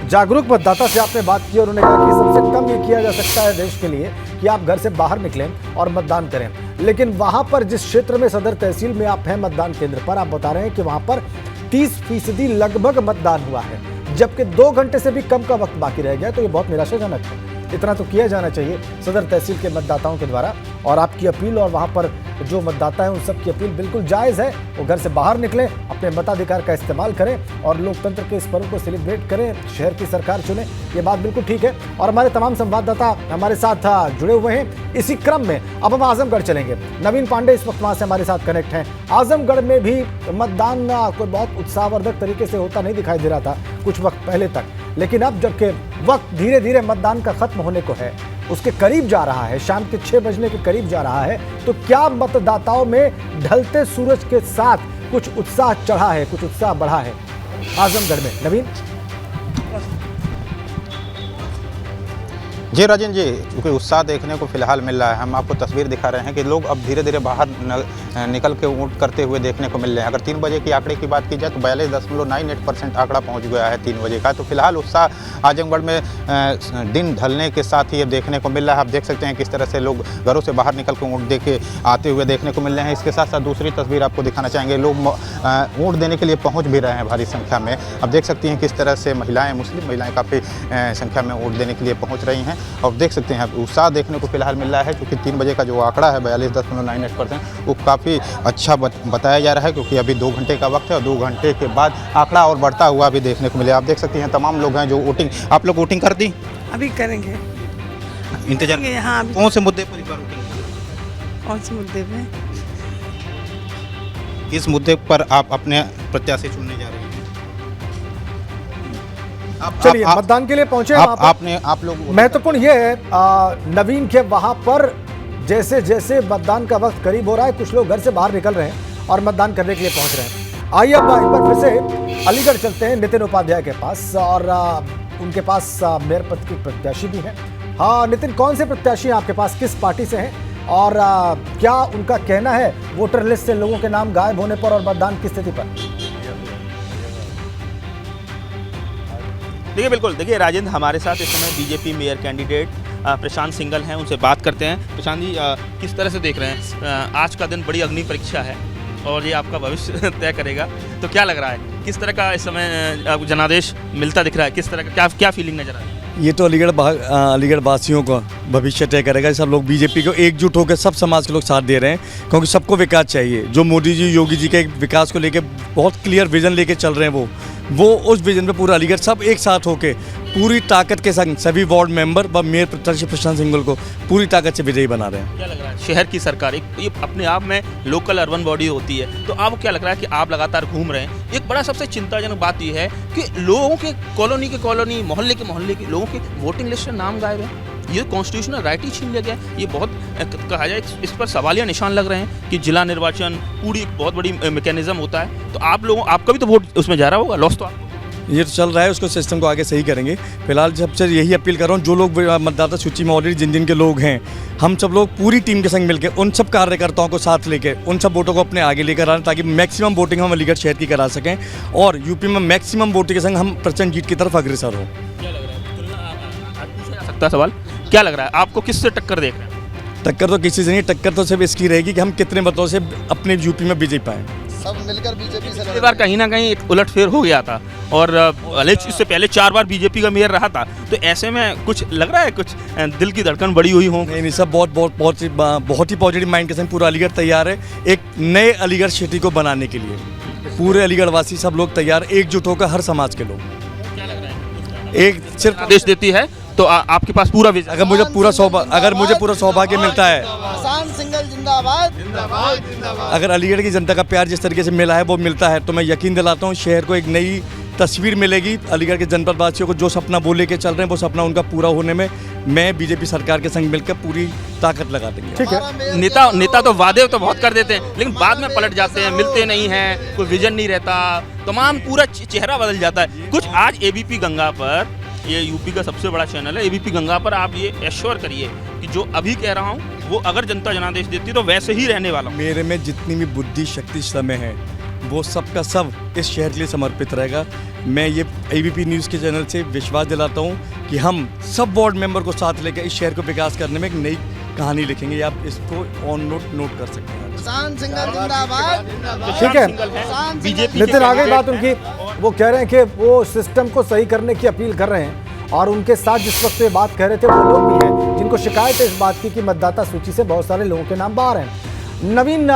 जागरूक मतदाता से आपने बात की और उन्होंने कहा कि सबसे कम ये किया जा सकता है देश के लिए कि आप घर से बाहर निकलें और मतदान करें। लेकिन वहां पर जिस क्षेत्र में सदर तहसील में आप हैं मतदान केंद्र पर, आप बता रहे हैं कि वहां पर 30% लगभग मतदान हुआ है, जबकि 2 घंटे से भी कम का वक्त बाकी रह गया। तो ये बहुत निराशाजनक है। इतना तो किया जाना चाहिए सदर तहसील के मतदाताओं के द्वारा। और आपकी अपील और वहाँ पर जो मतदाता हैं उन सब की अपील बिल्कुल जायज़ है। वो घर से बाहर निकलें, अपने मताधिकार का इस्तेमाल करें और लोकतंत्र के इस पर्व को सेलिब्रेट करें, शहर की सरकार चुनें। ये बात बिल्कुल ठीक है। और हमारे तमाम संवाददाता हमारे साथ जुड़े हुए हैं। इसी क्रम में अब हम आजमगढ़ चलेंगे। नवीन पांडे इस वक्त वहाँ से हमारे साथ कनेक्ट हैं। आजमगढ़ में भी मतदान कोई बहुत उत्साहवर्धक तरीके से होता नहीं दिखाई दे रहा था कुछ वक्त पहले तक, लेकिन अब जबकि वक्त धीरे धीरे मतदान का खत्म होने को है, उसके करीब जा रहा है, शाम के 6 बजने के करीब जा रहा है, तो क्या मतदाताओं में ढलते सूरज के साथ कुछ उत्साह चढ़ा है, कुछ उत्साह बढ़ा है आजमगढ़ में? नवीन जी राजेंद्र जी, क्योंकि उत्साह देखने को फिलहाल मिल रहा है। हम आपको तस्वीर दिखा रहे हैं कि लोग अब धीरे धीरे बाहर निकल के वोट करते हुए देखने को मिल रहे हैं। अगर 3 बजे की आंकड़े की बात की जाए तो 42.98% आंकड़ा पहुंच गया है 3 बजे का। तो फिलहाल उत्साह आजमगढ़ में दिन ढलने के साथ ही अब देखने को मिल रहा है। आप देख सकते हैं किस तरह से लोग घरों से बाहर निकल कर वोट दे के आते हुए देखने को मिल रहे हैं। इसके साथ साथ दूसरी तस्वीर आपको दिखाना चाहेंगे, लोग वोट देने के लिए पहुँच भी रहे हैं भारी संख्या में। अब देख सकती हैं किस तरह से महिलाएँ, मुस्लिम महिलाएँ काफ़ी संख्या में वोट देने के लिए पहुँच रही हैं। और देख सकते हैं उत्साह देखने को फिलहाल मिल रहा है, क्योंकि 3 बजे का जो आंकड़ा है 42.98% वो काफ़ी अच्छा बताया जा रहा है, क्योंकि अभी 2 घंटे का वक्त है और 2 घंटे के बाद आंकड़ा और बढ़ता हुआ भी देखने को मिले। आप देख सकते हैं तमाम लोग हैं जो वोटिंग, आप लोग वोटिंग कर दी? अभी करेंगे इंतजार। हाँ, कौन से मुद्दे पर वोटिंग? कौन से मुद्दे पे? इस मुद्दे पर आप अपने प्रत्याशी चुनने जा रहे हैं? चलिए मतदान के लिए पहुंचे आप लोग। महत्वपूर्ण ये है नवीन के वहां पर जैसे जैसे मतदान का वक्त करीब हो रहा है कुछ लोग घर से बाहर निकल रहे हैं और मतदान करने के लिए पहुंच रहे हैं। आइए अब एक बार फिर से अलीगढ़ चलते हैं नितिन उपाध्याय के पास, और उनके पास मेयर पद की प्रत्याशी भी हैं। हाँ नितिन, कौन से प्रत्याशी हैं आपके पास, किस पार्टी से हैं और क्या उनका कहना है वोटर लिस्ट से लोगों के नाम गायब होने पर और मतदान की स्थिति पर? देखिए बिल्कुल, देखिए राजेंद्र, हमारे साथ इस समय बीजेपी मेयर कैंडिडेट प्रशांत सिंघल हैं, उनसे बात करते हैं। प्रशांत जी, किस तरह से देख रहे हैं आज का दिन? बड़ी अग्नि परीक्षा है और ये आपका भविष्य तय करेगा, तो क्या लग रहा है किस तरह का इस समय जनादेश मिलता दिख रहा है? किस तरह का क्या फीलिंग नजर आ रही है? ये तो अलीगढ़ वासियों का भविष्य तय करेगा। सब लोग बीजेपी को एकजुट होकर सब समाज के लोग साथ दे रहे हैं, क्योंकि सबको विकास चाहिए। जो मोदी जी, योगी जी के विकास को लेकर बहुत क्लियर विजन लेके चल रहे हैं, वो उस विजन पे पूरा अलीगढ़ सब एक साथ होके पूरी ताकत के संग सभी वार्ड मेंबर व मेयर प्रत्याशी प्रशांत सिंघल को पूरी ताकत से विजयी बना रहे हैं। क्या लग रहा है शहर की सरकार ये अपने आप में लोकल अर्बन बॉडी होती है, तो आपको क्या लग रहा है कि आप लगातार घूम रहे हैं, एक बड़ा सबसे चिंताजनक बात यह है कि लोगों के कॉलोनी मोहल्ले के लोगों के वोटिंग लिस्ट से नाम गायब है। ये कॉन्स्टिट्यूशनल राइट ही छीन लिया गया। ये बहुत कहा जाए इस पर सवालिया निशान लग रहे हैं कि जिला निर्वाचन पूरी एक बहुत बड़ी मैकेनिज्म होता है। तो आपका भी तो वोट उसमें जा रहा होगा, लॉस तो आपको। ये तो चल रहा है, उसको सिस्टम को आगे सही करेंगे। फिलहाल सबसे यही अपील कर रहा हूँ, जो लोग मतदाता सूची में ऑलरेडी जिन के लोग हैं, हम सब लोग पूरी टीम के संग मिलकर उन सब कार्यकर्ताओं को साथ लेकर उन सब वोटों को अपने आगे लेकर आना, ताकि मैक्सिमम वोटिंग हम अलीगढ़ शहर की करा सकें और यूपी में मैक्सिमम वोटिंग के संग हम प्रचंड जीत की तरफ अग्रसर हों। क्या लग रहा है सकता सवाल क्या लग रहा है आपको, किससे टक्कर देख रहे हैं? टक्कर तो किसी से नहीं, टक्कर तो सिर्फ इसकी रहेगी कि हम कितने मतों से अपने यूपी में विजय पाएँ। सब मिलकर बीजेपी से पिछली बार कहीं ना कहीं एक उलटफेर हो गया था और इससे पहले 4 बार बीजेपी का मेयर रहा था, तो ऐसे में कुछ लग रहा है, कुछ दिल की धड़कन बड़ी हुई हो? नहीं, सब बहुत ही पॉजिटिव माइंड के संग पूरा अलीगढ़ तैयार है एक नए अलीगढ़ सिटी को बनाने के लिए। पूरे अलीगढ़ वासी सब लोग तैयार, एकजुट होकर हर समाज के लोग। क्या लग रहा है एक सिर्फ आदेश देती है तो आपके पास पूरा अगर मुझे पूरा सौभाग्य मिलता है, जिंदाबाद जिंदाबाद जिंदाबाद। अगर अलीगढ़ की जनता का प्यार जिस तरीके से मिला है वो मिलता है तो मैं यकीन दिलाता हूँ शहर को एक नई तस्वीर मिलेगी। अलीगढ़ के जनपद वासियों को जो सपना वो लेके चल रहे हैं वो सपना उनका पूरा होने में मैं बीजेपी सरकार के संग मिलकर पूरी ताकत लगा देंगे। ठीक है। नेता तो वादे तो बहुत कर देते हैं लेकिन बाद में पलट जाते हैं, मिलते नहीं हैं, कोई विजन नहीं रहता, तमाम पूरा चेहरा बदल जाता है। कुछ आज एबीपी गंगा पर, ये यूपी का सबसे बड़ा चैनल है, एबीपी गंगा पर आप ये एश्योर करिए कि जो अभी कह रहा हूँ वो अगर जनता जनादेश देती तो वैसे ही रहने वाला हूँ। मेरे में जितनी भी बुद्धि शक्ति समय है वो सब का सब इस शहर के लिए समर्पित रहेगा। मैं ये एबीपी न्यूज़ के चैनल से विश्वास दिलाता हूँ कि हम सब वार्ड मेंबर को साथ लेकर इस शहर को विकास करने में एक नई कहानी लिखेंगे। आप इसको ऑन नोट कर सकते हैं। ठीक है, बीजेपी नितिन आ गई बात उनकी। वो कह रहे हैं कि वो सिस्टम को सही करने की अपील कर रहे हैं और उनके साथ जिस वक्त ये बात कह रहे थे वो लोग भी हैं जिनको शिकायत है इस बात की कि मतदाता सूची से बहुत सारे लोगों के नाम बाहर हैं। नवीन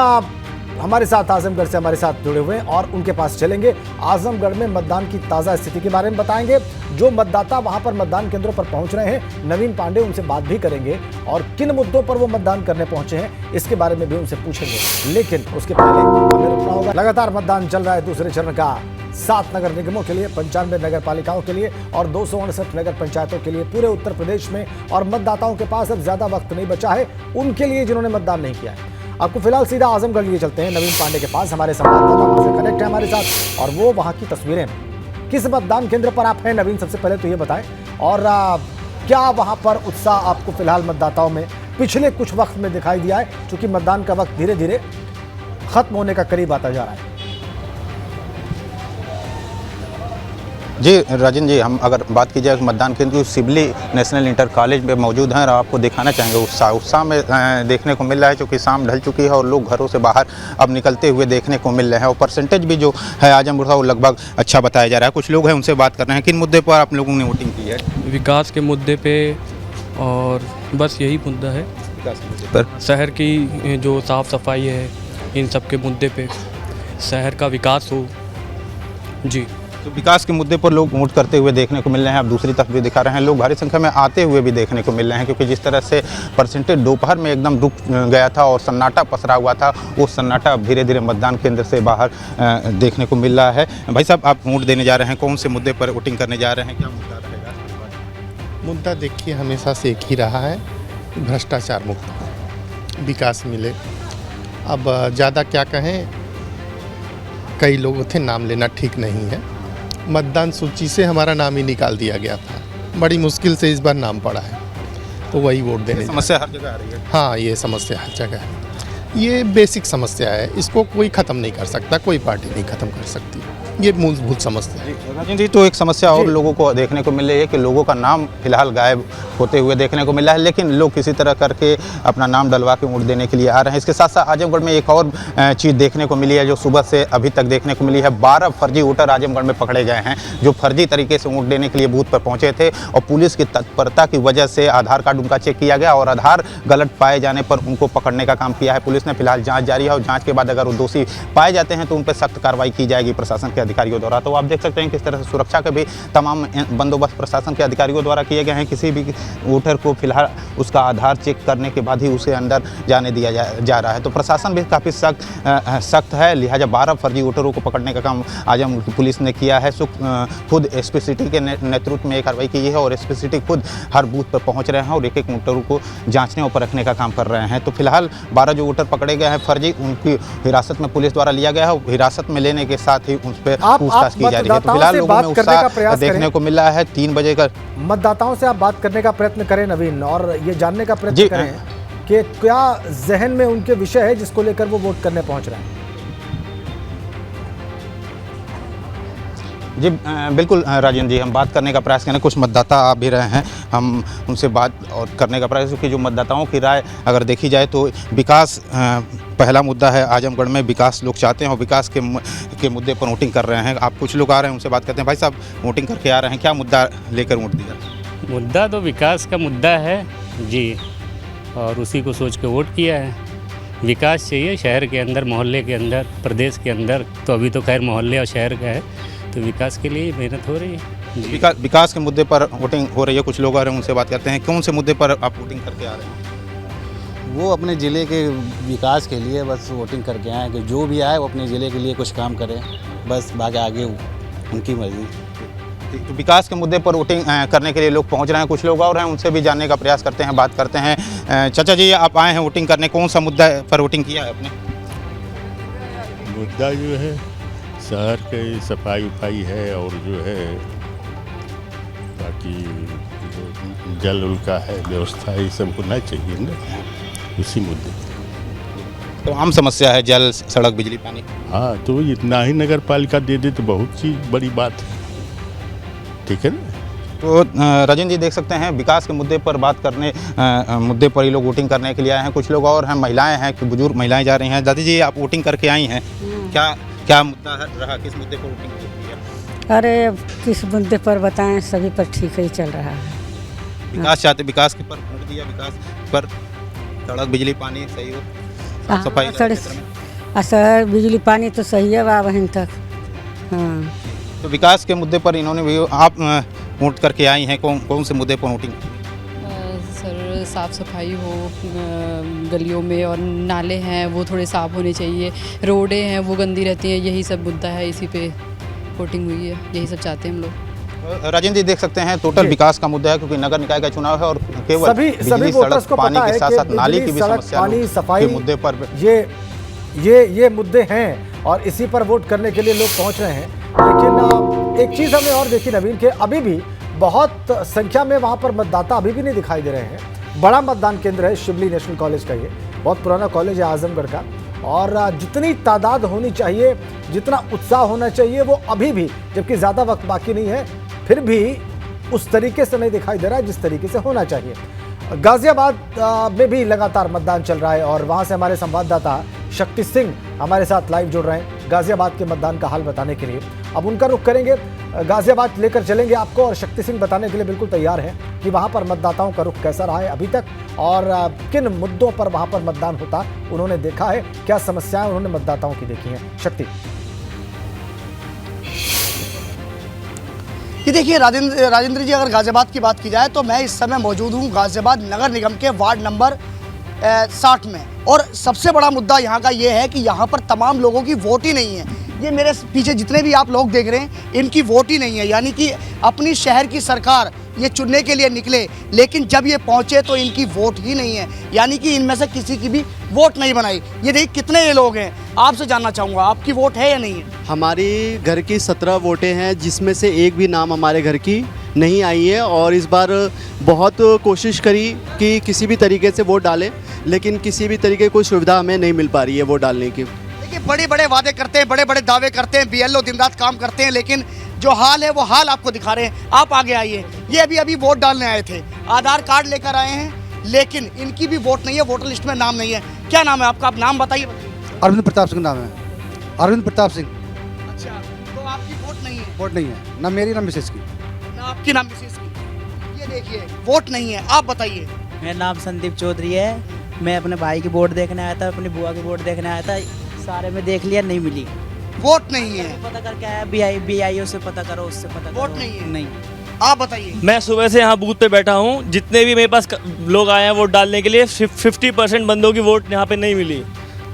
हमारे साथ आजमगढ़ से हमारे साथ जुड़े हुए हैं और उनके पास चलेंगे। आजमगढ़ में मतदान की ताज़ा स्थिति के बारे में बताएंगे। जो मतदाता वहां पर मतदान केंद्रों पर पहुंच रहे हैं, नवीन पांडे उनसे बात भी करेंगे और किन मुद्दों पर वो मतदान करने पहुंचे हैं इसके बारे में भी उनसे पूछेंगे। लेकिन उसके पहले हमें रुकना होगा। लगातार मतदान चल रहा है दूसरे चरण का 7 नगर निगमों के लिए, 95 नगर पालिकाओं के लिए और 269 नगर पंचायतों के लिए पूरे उत्तर प्रदेश में। और मतदाताओं के पास अब ज्यादा वक्त नहीं बचा है उनके लिए जिन्होंने मतदान नहीं किया है। आपको फिलहाल सीधा आजमगढ़ लिए चलते हैं, नवीन पांडे के पास। हमारे संवाददाता वहां से कनेक्ट है हमारे साथ और वो वहां की तस्वीरें। किस मतदान केंद्र पर आप हैं नवीन, सबसे पहले तो ये बताएं, और क्या वहां पर उत्साह आपको फिलहाल मतदाताओं में पिछले कुछ वक्त में दिखाई दिया है, क्योंकि मतदान का वक्त धीरे धीरे खत्म होने का करीब आता जा रहा है? जी राजन जी, हम अगर बात की जाए मतदान केंद्र सिबली नेशनल इंटर कॉलेज में मौजूद हैं और आपको दिखाना चाहेंगे उत्साह में देखने को मिल रहा है, क्योंकि शाम ढल चुकी है और लोग घरों से बाहर अब निकलते हुए देखने को मिल रहे हैं। और परसेंटेज भी जो है आजमगढ़ का वो लगभग अच्छा बताया जा रहा है। कुछ लोग हैं उनसे बात कर रहे हैं। किन मुद्दे पर आप लोगों ने वोटिंग की है? विकास के मुद्दे पे, और बस यही मुद्दा है विकास के मुद्दे पर। शहर की जो साफ़ सफाई है, इन सब के मुद्दे पे शहर का विकास हो। जी, तो विकास के मुद्दे पर लोग वोट करते हुए देखने को मिल रहे हैं। आप दूसरी तस्वीर दिखा रहे हैं, लोग भारी संख्या में आते हुए भी देखने को मिल रहे हैं, क्योंकि जिस तरह से परसेंटेज दोपहर में एकदम रुक गया था और सन्नाटा पसरा हुआ था, वो सन्नाटा अब धीरे धीरे मतदान केंद्र से बाहर देखने को मिल रहा है। भाई साहब, आप वोट देने जा रहे हैं, कौन से मुद्दे पर वोटिंग करने जा रहे हैं, क्या मुद्दा रहेगा? मुद्दा देखिए हमेशा से एक ही रहा है, भ्रष्टाचार मुक्त विकास मिले। अब ज़्यादा क्या कहें, कई लोग थे, नाम लेना ठीक नहीं है। मतदान सूची से हमारा नाम ही निकाल दिया गया था, बड़ी मुश्किल से इस बार नाम पड़ा है, तो वही वोट देने। समस्या हर जगह आ रही है। हाँ, ये समस्या हर जगह है, ये बेसिक समस्या है, इसको कोई ख़त्म नहीं कर सकता, कोई पार्टी नहीं ख़त्म कर सकती, ये मूलभूत समस्या है। राजन जी, तो एक समस्या और लोगों को देखने को मिल रही है कि लोगों का नाम फिलहाल गायब होते हुए देखने को मिला है, लेकिन लोग किसी तरह करके अपना नाम डलवा के वोट देने के लिए आ रहे हैं। इसके साथ साथ आजमगढ़ में एक और चीज़ देखने को मिली है जो सुबह से अभी तक देखने को मिली है। 12 फर्जी वोटर आजमगढ़ में पकड़े गए हैं, जो फर्जी तरीके से वोट देने के लिए बूथ पर पहुंचे थे, और पुलिस की तत्परता की वजह से आधार कार्ड उनका चेक किया गया और आधार गलत पाए जाने पर उनको पकड़ने का काम किया है पुलिस ने। फिलहाल जाँच जारी है और जाँच के बाद अगर वो दोषी पाए जाते हैं तो उन पर सख्त कार्रवाई की जाएगी प्रशासन के अधिकारियों द्वारा। तो आप देख सकते हैं किस तरह से सुरक्षा के भी तमाम बंदोबस्त प्रशासन के अधिकारियों द्वारा किए गए हैं। किसी भी वोटर को फिलहाल उसका आधार चेक करने के बाद ही उसे अंदर जाने दिया जा रहा है। तो प्रशासन भी काफ़ी सख्त है, लिहाजा 12 फर्जी वोटरों को पकड़ने का काम आजमगढ़ पुलिस ने किया है। खुद एसपी सिटी के नेतृत्व में कार्रवाई की है और एसपी सिटी खुद हर बूथ पर पहुंच रहे हैं और एक एक वोटरों को जांचने और परखने का काम कर रहे हैं। तो फिलहाल 12 जो वोटर पकड़े गए हैं फर्जी, उनकी हिरासत में पुलिस द्वारा लिया गया है। हिरासत में लेने के साथ ही उस पर पूछताछ की जा रही है। तो फिलहाल लोगों में उत्साह देखने को मिला है। 3 बजे का मतदाताओं से आप बात करने का प्रयत्न करें नवीन, और ये जानने का प्रयत्न करें कि क्या जहन में उनके विषय है जिसको लेकर वो वोट करने पहुंच रहे हैं। जी बिल्कुल राजन जी, हम बात करने का प्रयास करें। कुछ मतदाता आ भी रहे हैं, हम उनसे बात और करने का प्रयास, क्योंकि जो मतदाताओं की राय अगर देखी जाए तो विकास पहला मुद्दा है। आजमगढ़ में विकास लोग चाहते हैं और विकास के मुद्दे पर वोटिंग कर रहे हैं। आप कुछ लोग आ रहे हैं, उनसे बात करते हैं। भाई साहब, वोटिंग करके आ रहे हैं, क्या मुद्दा लेकर वोट दिया? मुद्दा तो विकास का मुद्दा है जी, और उसी को सोच के वोट किया है। विकास चाहिए शहर के अंदर, मोहल्ले के अंदर, प्रदेश के अंदर। तो अभी तो खैर मोहल्ले और शहर का है, तो विकास के लिए मेहनत हो रही है। विकास के मुद्दे पर वोटिंग हो रही है। कुछ लोग आ रहे हैं, उनसे बात करते हैं। कौन से मुद्दे पर आप वोटिंग करके आ रहे हैं? वो अपने ज़िले के विकास के लिए बस वोटिंग करके आए कि जो भी आए वो अपने ज़िले के लिए कुछ काम करें, बस बाकी आगे उनकी मर्जी। तो विकास के मुद्दे पर वोटिंग करने के लिए लोग पहुंच रहे हैं, कुछ लोग और हैं, उनसे भी जानने का प्रयास करते हैं, बात करते हैं। चाचा जी, आप आए हैं वोटिंग करने, कौन सा मुद्दा पर वोटिंग किया है आपने? मुद्दा जो है शहर की सफाई उफाई है, और जो है बाकी जो जल उल का है व्यवस्था, ये सब होना चाहिए ना, उसी मुद्दे। तो आम समस्या है जल, सड़क, बिजली, पानी। हाँ, तो इतना ही नगर पालिका दे दे तो बहुत सी बड़ी बात है, ठीक है ना। तो राजेंद्र जी देख सकते हैं विकास के मुद्दे पर बात करने, मुद्दे पर ये लोग वोटिंग करने के लिए आए हैं। कुछ लोग और हैं, महिलाएं हैं, कि बुजुर्ग महिलाएं जा रही हैं। दादी जी, आप वोटिंग करके आई हैं, क्या मुद्दा रहा, किस मुद्दे पर वोटिंग की है? अरे किस मुद्दे पर बताएं, सभी पर ठीक ही चल रहा है। विकास चाहते, विकास के पर वोट दिया, विकास पर सड़क, बिजली, पानी सही हो, साफ सफाई सर, बिजली पानी तो सही है वहीं तक। हाँ, तो विकास के मुद्दे पर इन्होंने भी, आप वोट करके आई हैं, कौन से मुद्दे पर वोटिंग? सर, साफ़ सफाई हो गलियों में, और नाले हैं वो थोड़े साफ़ होने चाहिए, रोडें हैं वो गंदी रहती हैं, यही सब मुद्दा है, इसी पे वोटिंग हुई है, यही सब चाहते हैं हम लोग। राजेंद्र जी देख सकते हैं टोटल विकास का मुद्दा है, क्योंकि नगर निकाय का चुनाव है और केवल सभी बिजली, वोटर्स को पानी पता के है साथ कि साथ नाली की भी सड़क, समस्या पानी, सफाई के मुद्दे पर ये मुद्दे हैं, और इसी पर वोट करने के लिए लोग पहुंच रहे हैं। लेकिन एक चीज़ हमने और देखी नवीन, के अभी भी बहुत संख्या में वहां पर मतदाता अभी भी नहीं दिखाई दे रहे हैं। बड़ा मतदान केंद्र है शिवली नेशनल कॉलेज का, ये बहुत पुराना कॉलेज है आजमगढ़ का, और जितनी तादाद होनी चाहिए, जितना उत्साह होना चाहिए, वो अभी भी, जबकि ज़्यादा वक्त बाकी नहीं है, फिर भी उस तरीके से नहीं दिखाई दे रहा है जिस तरीके से होना चाहिए। गाजियाबाद में भी लगातार मतदान चल रहा है, और वहाँ से हमारे संवाददाता शक्ति सिंह हमारे साथ लाइव जुड़ रहे हैं गाजियाबाद के मतदान का हाल बताने के लिए। अब उनका रुख करेंगे, गाजियाबाद लेकर चलेंगे आपको, और शक्ति सिंह बताने के लिए बिल्कुल तैयार है कि वहाँ पर मतदाताओं का रुख कैसा रहा है अभी तक, और किन मुद्दों पर वहाँ पर मतदान होता उन्होंने देखा है, क्या समस्याएं उन्होंने मतदाताओं की देखी हैं। शक्ति। ये देखिए राजेंद्र जी, अगर गाजियाबाद की बात की जाए तो मैं इस समय मौजूद हूँ गाजियाबाद नगर निगम के वार्ड नंबर 60 में, और सबसे बड़ा मुद्दा यहाँ का ये है कि यहाँ पर तमाम लोगों की वोट ही नहीं है। ये मेरे पीछे जितने भी आप लोग देख रहे हैं, इनकी वोट ही नहीं है, यानी कि अपनी शहर की सरकार ये चुनने के लिए निकले, लेकिन जब ये पहुँचे तो इनकी वोट ही नहीं है, यानी कि इनमें से किसी की भी वोट नहीं बनाई। ये देखिए कितने ये लोग हैं, आपसे जानना चाहूँगा आपकी वोट है या नहीं है? हमारी घर की 17 वोटें हैं, जिसमें से एक भी नाम हमारे घर की नहीं आई है, और इस बार बहुत कोशिश करी कि किसी भी तरीके से वोट डालें, लेकिन किसी भी तरीके की कोई सुविधा हमें नहीं मिल पा रही है वोट डालने की। देखिए बड़े बड़े वादे करते हैं, बड़े बड़े दावे करते हैं, बीएलओ दिन रात काम करते हैं, लेकिन जो हाल है वो हाल आपको दिखा रहे हैं। आप आगे आइए, ये अभी वोट डालने आए थे, आधार कार्ड लेकर आए हैं, लेकिन इनकी भी वोट नहीं है, वोटर लिस्ट में नाम नहीं है। क्या नाम है आपका? आप नाम बताइए। अरविंद प्रताप सिंह नाम है, अरविंद प्रताप सिंह। अच्छा, तो आपकी वोट नहीं है? वोट नहीं है, ना मेरी ना मिसेज की। ना आपकी ना मिसेज की। ये देखिए वोट नहीं है, आप बताइए। मेरा नाम संदीप चौधरी है, मैं अपने भाई की वोट देखने आया था, अपनी बुआ की वोट देखने आया था, सारे में देख लिया, नहीं मिली। वोट नहीं है, पता करके आया, BIO से पता करो, उससे पता करो। वोट नहीं है? नहीं। आप बताइए। मैं सुबह से यहाँ बूथ पे बैठा हूँ, जितने भी मेरे पास लोग आए हैं वोट डालने के लिए, 50% बंदों की वोट यहाँ पे नहीं मिली,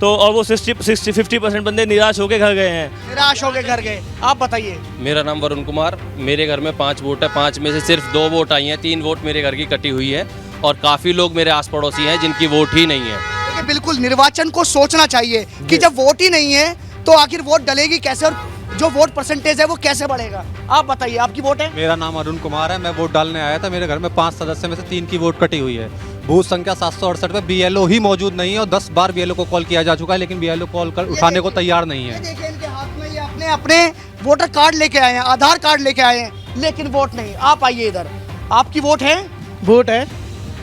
तो और वो 50% बंदे निराश होकर घर गए हैं। निराश होकर घर गए। आप बताइए। मेरा नाम वरुण कुमार, मेरे घर में 5 वोट है, 5 में से सिर्फ 2 वोट आई हैं, 3 वोट मेरे घर की कटी हुई है, और काफ़ी लोग मेरे आस पड़ोसी हैं जिनकी वोट ही नहीं है। देखिए बिल्कुल निर्वाचन को सोचना चाहिए कि जब वोट ही नहीं है तो आखिर वोट डलेगी कैसे, और जो वोट परसेंटेज है वो कैसे बढ़ेगा। आप बताइए, आपकी वोट है? मेरा नाम अरुण कुमार है, मैं वोट डालने आया था, मेरे घर में 5 सदस्य में से 3 की वोट कटी हुई है। बूथ संख्या 768 में BLO ही मौजूद नहीं है, और 10 बार BLO को कॉल किया जा चुका है, लेकिन BLO कॉल कर उठाने को तैयार नहीं है। देखिए इनके हाथ में ये अपने वोटर कार्ड लेके आए हैं, आधार कार्ड लेके आए हैं, लेकिन वोट नहीं। आप आइए इधर, आपकी वोट है? वोट है,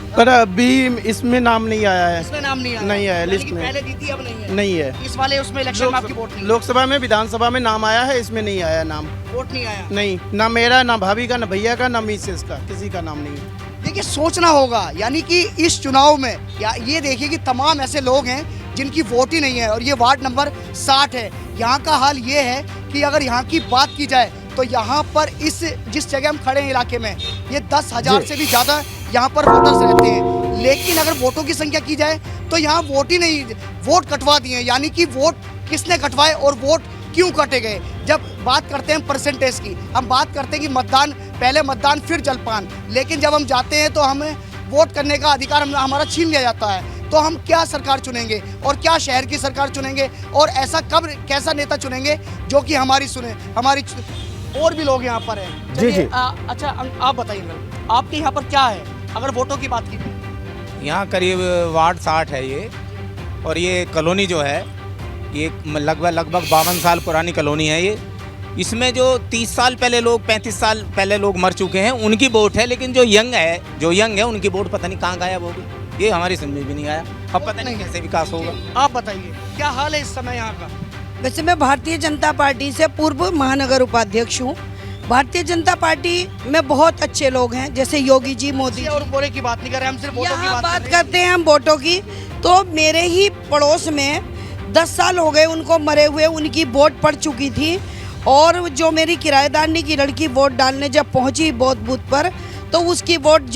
पर अभी इसमें नाम नहीं आया है। इसमें नाम नहीं आया? नहीं आया लिस्ट में। पहले दी थी, अब नहीं है? नहीं है। इस वाले उसमें इलेक्शन में आपकी वोट नहीं? लोकसभा में, विधानसभा में नाम आया है, इसमें नहीं आया नाम। वोट नहीं आया? नहीं, ना मेरा, ना भाभी का, ना भैया का, ना मिसेस का, किसी का नाम नहीं है। देखिए सोचना होगा, यानी कि इस चुनाव में ये देखिए कि तमाम ऐसे लोग हैं जिनकी वोट ही नहीं है, और ये वार्ड नंबर 60 है। यहाँ का हाल ये है कि अगर यहाँ की बात की जाए तो यहाँ पर जिस जगह हम खड़े हैं इलाके में, ये 10,000 से भी ज़्यादा यहाँ पर वोटर्स रहते हैं, लेकिन अगर वोटों की संख्या की जाए तो यहाँ वोट ही नहीं, वोट कटवा दिए। यानी कि वोट किसने कटवाए और वोट क्यों कटे गए। जब बात करते हैं परसेंटेज की, हम बात करते हैं कि मतदान, पहले मतदान फिर जलपान, लेकिन जब हम जाते हैं तो हमें वोट करने का अधिकार हमारा छीन लिया जाता है। तो हम क्या सरकार चुनेंगे और क्या शहर की सरकार चुनेंगे और ऐसा कब कैसा नेता चुनेंगे जो कि हमारी सुने। हमारी और भी लोग यहाँ पर हैं। जी जी। अच्छा आप बताइए, आपके यहाँ पर क्या है अगर वोटों की बात की जाए? यहाँ करीब वार्ड 60 है ये, और ये कॉलोनी जो है ये लगभग 52 साल पुरानी कॉलोनी है ये। इसमें जो 30 साल पहले लोग, 35 साल पहले लोग मर चुके हैं, उनकी वोट है, लेकिन जो यंग है उनकी वोट पता नहीं कहाँ गायब हो गई। ये हमारी समझ में नहीं आया, अब पता नहीं कैसे विकास होगा। आप बताइए क्या हाल है इस समय यहाँ का? वैसे मैं भारतीय जनता पार्टी से पूर्व महानगर उपाध्यक्ष हूँ। भारतीय जनता पार्टी में बहुत अच्छे लोग हैं, जैसे योगी जी, मोदी जी। और बोरे की बात नहीं कर रहे हम, सिर्फ वोटों की बात करते हैं हम वोटों की। तो मेरे ही पड़ोस में 10 साल हो गए उनको मरे हुए, उनकी वोट पड़ चुकी थी। और जो मेरी किराएदारनी की लड़की वोट डालने जब पहुंची बूथ पर, तो उसकी वोट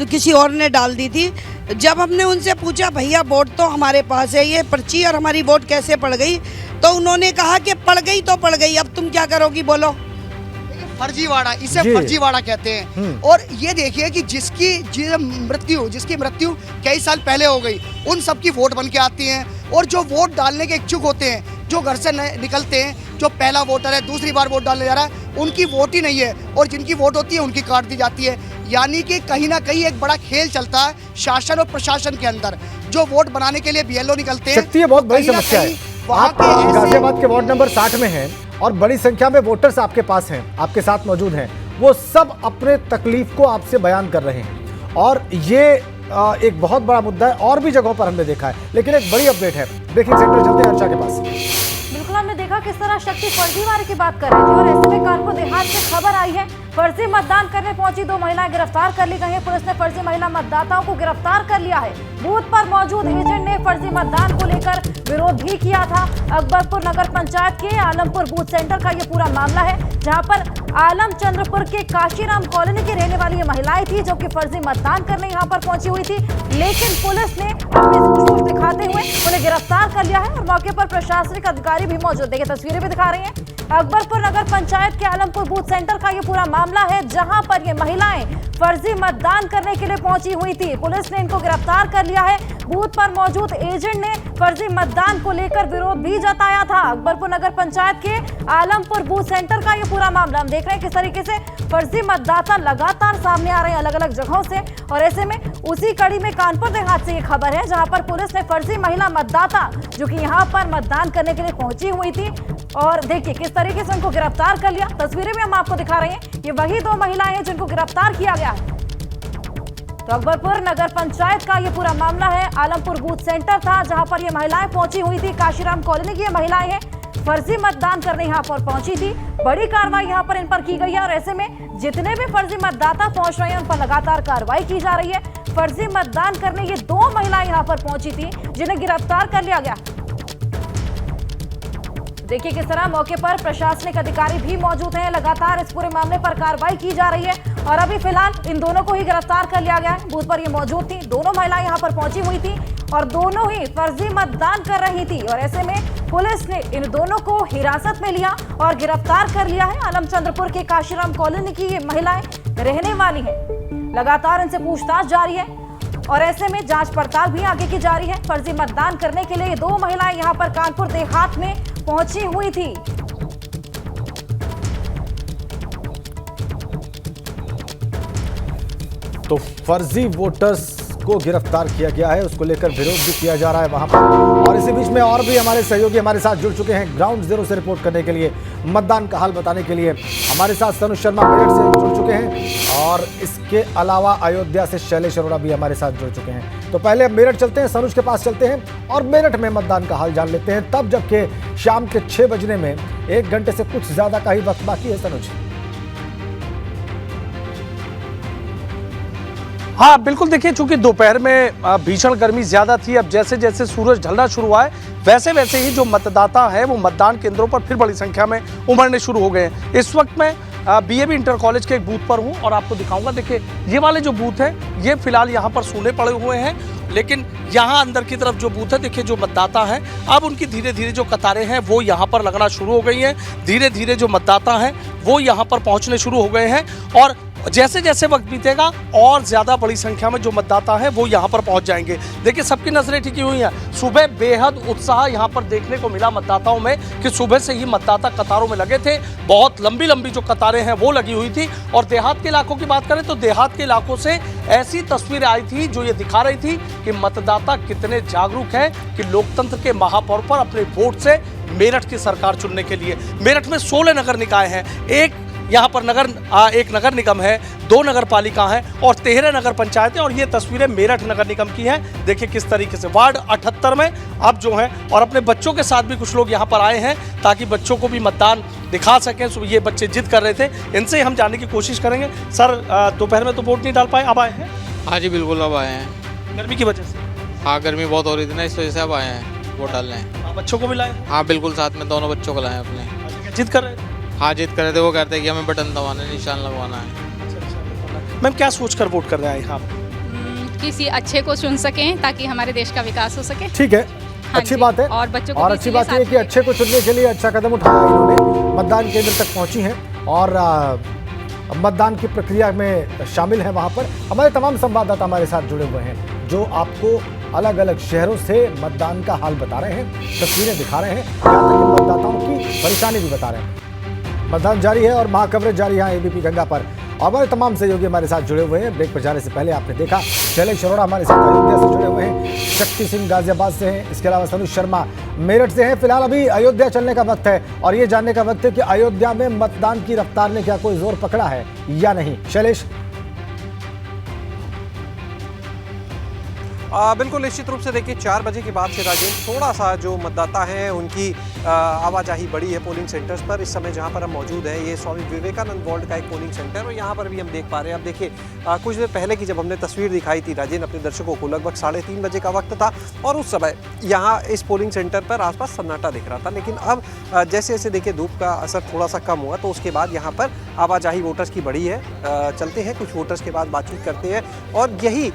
किसी और ने डाल दी थी। जब हमने उनसे पूछा भैया वोट तो हमारे पास है, ये पर्ची और हमारी वोट कैसे पड़ गई, तो उन्होंने कहा कि पड़ गई तो पड़ गई, अब तुम क्या करोगी बोलो। फर्जीवाड़ा, इसे फर्जीवाड़ा कहते हैं। और ये देखिए कि जिसकी मृत्यु कई साल पहले हो गई, उन सब की वोट बन के आती हैं। और जो वोट डालने के इच्छुक होते हैं, जो घर से निकलते हैं, जो पहला वोटर है, दूसरी बार वोट डालने जा रहा है, उनकी वोट ही नहीं है, और जिनकी वोट होती है उनकी काट दी जाती है। यानी कि कहीं ना कहीं एक बड़ा खेल चलता है शासन और प्रशासन के अंदर। जो वोट बनाने के लिए बीएलओ निकलते हैं, शक्ति बहुत बड़ी समस्या है। आप गाजियाबाद के वार्ड नंबर 60 में हैं और बड़ी संख्या में वोटर्स आपके पास हैं, आपके साथ मौजूद हैं। वो सब अपने तकलीफ को आपसे बयान कर रहे हैं, और ये एक बहुत बड़ा मुद्दा है। और भी जगहों पर हमने देखा है, लेकिन एक बड़ी अपडेट है। ब्रेकिंग सेंटर चलते हैं अर्चा के पास। बिल्कुल, हमने देखा किस तरह शक्ति फर्जीवाड़े की बात कर रही थी, और ऐसे में कानपुर देहात से खबर आई है, फर्जी मतदान करने पहुंची 2 महिलाएं गिरफ्तार कर ली गई हैं। पुलिस ने फर्जी महिला मतदाताओं को गिरफ्तार कर लिया है। बूथ पर मौजूद एजेंट ने फर्जी मतदान को लेकर विरोध भी किया था। अकबरपुर नगर पंचायत के आलमपुर बूथ सेंटर का ये पूरा मामला है, जहां पर आलम चंद्रपुर के काशीराम कॉलोनी की रहने वाली ये महिलाएं थी, जो कि फर्जी मतदान करने यहां पर पहुंची हुई थी। लेकिन पुलिस ने अपनी सूझबूझ दिखाते हुए उन्हें गिरफ्तार कर लिया है, और मौके पर प्रशासनिक अधिकारी भी मौजूद। देखिए तस्वीरें भी दिखा रही हैं। अकबरपुर नगर पंचायत के आलमपुर बूथ सेंटर का ये पूरा मामला है, जहां पर ये महिलाएं फर्जी मतदान करने के लिए पहुंची हुई थी। पुलिस ने इनको गिरफ्तार कर लिया है। बूथ पर मौजूद एजेंट ने फर्जी मतदान को लेकर विरोध भी जताया था। अकबरपुर नगर पंचायत के आलमपुर बूथ सेंटर का ये पूरा मामला हम देख रहे हैं किस तरीके से फर्जी मतदाता लगातार सामने आ रहे हैं अलग अलग जगहों से। और ऐसे में उसी कड़ी में कानपुर देहात से ये खबर है, जहां पर पुलिस ने फर्जी महिला मतदाता जो कि यहां पर मतदान करने के लिए पहुंची हुई थी, और देखिए किस तरीके से उनको गिरफ्तार कर लिया। तस्वीरें भी हम आपको दिखा रहे हैं। ये वही 2 महिलाएं हैं जिनको गिरफ्तार किया गया है। तो अकबरपुर नगर पंचायत का ये पूरा मामला है। आलमपुर बूथ सेंटर था, जहां पर ये महिलाएं पहुंची हुई थी। काशीराम कॉलोनी की ये महिलाएं हैं, फर्जी मतदान करने यहाँ पर पहुंची थी। बड़ी कार्रवाई यहाँ पर इन पर की गई है, और ऐसे में जितने भी फर्जी मतदाता पहुंच रहे हैं उन पर लगातार कार्रवाई की जा रही है। फर्जी मतदान करने ये 2 महिलाएं यहाँ पर पहुंची थी, जिन्हें गिरफ्तार कर लिया गया। देखिए किस तरह मौके पर प्रशासनिक अधिकारी भी मौजूद हैं। लगातार इस पूरे मामले पर कार्रवाई की जा रही है, और अभी फिलहाल इन दोनों को ही गिरफ्तार कर लिया गया है। बूथ पर ये मौजूद थी, दोनों महिलाएं यहां पर पहुंची हुई थी, और दोनों ही फर्जी मतदान कर रही थी। और ऐसे में पुलिस ने इन दोनों को हिरासत में लिया और गिरफ्तार कर लिया है। आलम चंद्रपुर के काशीराम कॉलोनी की ये महिलाएं रहने वाली हैं। लगातार इनसे पूछताछ जारी है, और ऐसे में जांच पड़ताल भी आगे की जारी है। फर्जी मतदान करने के लिए 2 महिलाएं यहां पर कानपुर देहात में पहुंची हुई थी। तो फर्जी वोटर्स को गिरफ्तार किया गया है, उसको लेकर विरोध भी किया जा रहा है वहां पर। और इसी बीच में और भी हमारे सहयोगी हमारे साथ जुड़ चुके हैं ग्राउंड जीरो से रिपोर्ट करने के लिए, मतदान का हाल बताने के लिए। हमारे साथ सनुज शर्मा मेरठ से जुड़ चुके हैं, और इसके अलावा अयोध्या से शैलेश अरोड़ा भी हमारे साथ जुड़ चुके हैं। तो पहले मेरठ चलते हैं, सनुज के पास चलते हैं और मेरठ में मतदान का हाल जान लेते हैं, तब जबकि शाम के 6 बजने में 1 घंटे से कुछ ज्यादा का ही वक्त बाकी है। सनुज। हाँ बिल्कुल, देखिए चूंकि दोपहर में भीषण गर्मी ज़्यादा थी, अब जैसे जैसे सूरज ढलना शुरू हुआ है वैसे वैसे ही जो मतदाता है वो मतदान केंद्रों पर फिर बड़ी संख्या में उमड़ने शुरू हो गए हैं। इस वक्त मैं बीएबी इंटर कॉलेज के एक बूथ पर हूं और आपको दिखाऊंगा। देखिए ये वाले जो बूथ है ये फिलहाल यहाँ पर सूने पड़े हुए हैं, लेकिन यहाँ अंदर की तरफ जो बूथ है देखिए जो मतदाता हैं अब उनकी धीरे धीरे जो कतारें हैं वो यहाँ पर लगना शुरू हो गई हैं। धीरे धीरे जो मतदाता हैं वो यहाँ पर पहुँचने शुरू हो गए हैं और जैसे जैसे वक्त बीतेगा और ज़्यादा बड़ी संख्या में जो मतदाता हैं वो यहाँ पर पहुँच जाएंगे। देखिए सबकी नज़रें टिकी हुई हैं। सुबह बेहद उत्साह यहाँ पर देखने को मिला मतदाताओं में कि सुबह से ही मतदाता कतारों में लगे थे। बहुत लंबी लंबी जो कतारें हैं वो लगी हुई थी। और देहात के इलाकों की बात करें तो देहात के इलाकों से ऐसी तस्वीरें आई थी जो ये दिखा रही थी कि मतदाता कितने जागरूक हैं कि लोकतंत्र के महापर्व पर अपने वोट से मेरठ की सरकार चुनने के लिए। मेरठ में 16 नगर निकाय हैं, यहाँ पर एक नगर निगम है, 2 नगर पालिका हैं और 13 नगर पंचायतें। और ये तस्वीरें मेरठ नगर निगम की हैं। देखिए किस तरीके से वार्ड 78 में अब जो है और अपने बच्चों के साथ भी कुछ लोग यहाँ पर आए हैं ताकि बच्चों को भी मतदान दिखा सकें। ये बच्चे जिद कर रहे थे, इनसे हम जानने की कोशिश करेंगे। सर दोपहर में तो वोट नहीं डाल पाए, अब आए हैं? हाँ जी बिल्कुल, अब आए हैं। गर्मी की वजह से? हाँ गर्मी बहुत हो रही थी ना, इस वजह से अब आए हैं वोट डालने। बच्चों को भी लाए? हाँ बिल्कुल, साथ में दोनों बच्चों को लाए अपने। जिद कर रहे थे? हाँ जिद कर रहे थे, वो कहते हैं कि हमें बटन दबाना है, निशान लगवाना है। मैम क्या सोचकर वोट कर रहे हैं आप? किसी अच्छे को चुन सकें ताकि हमारे देश का विकास हो सके। ठीक है, अच्छी बात है। और बच्चों को और अच्छी बात यह है कि अच्छे को चुनने के लिए अच्छा कदम उठाया इन्होंने। मतदान केंद्र तक पहुंची हैं और मतदान की प्रक्रिया में शामिल है। वहां पर हमारे तमाम संवाददाता हमारे साथ जुड़े हुए हैं जो आपको अलग अलग शहरों से मतदान का हाल बता रहे हैं, तस्वीरें दिखा रहे हैं, यहाँ तक कि मतदाताओं की परेशानी भी बता रहे हैं। मतदान जारी है और महा कवरेज जारी है एबीपी गंगा पर। हमारे तमाम सहयोगी हमारे साथ जुड़े हुए हैं। ब्रेक पर जाने से पहले आपने देखा शैलेश अरोड़ा हमारे साथ अयोध्या से जुड़े हुए हैं, शक्ति सिंह गाजियाबाद से हैं, इसके अलावा सनुज शर्मा मेरठ से हैं। फिलहाल अभी अयोध्या चलने का वक्त है और ये जानने का वक्त है कि अयोध्या में मतदान की रफ्तार ने क्या कोई जोर पकड़ा है या नहीं। शैलेश? बिल्कुल निश्चित रूप से देखिए 4 बजे के बाद से राजेंद्र थोड़ा सा जो मतदाता हैं उनकी आवाजाही बढ़ी है पोलिंग सेंटर्स पर। इस समय जहां पर हम मौजूद हैं ये स्वामी विवेकानंद वार्ड का एक पोलिंग सेंटर और यहां पर भी हम देख पा रहे हैं। अब देखिए कुछ देर पहले की जब हमने तस्वीर दिखाई थी राजेंद्र अपने दर्शकों को, लगभग 3:30 बजे का वक्त था और उस समय यहाँ इस पोलिंग सेंटर पर आसपास सन्नाटा दिख रहा था। लेकिन अब जैसे जैसे देखिए धूप का असर थोड़ा सा कम हुआ तो उसके बाद यहाँ पर आवाजाही वोटर्स की बढ़ी है। चलते हैं कुछ वोटर्स के बाद बातचीत करते हैं और यही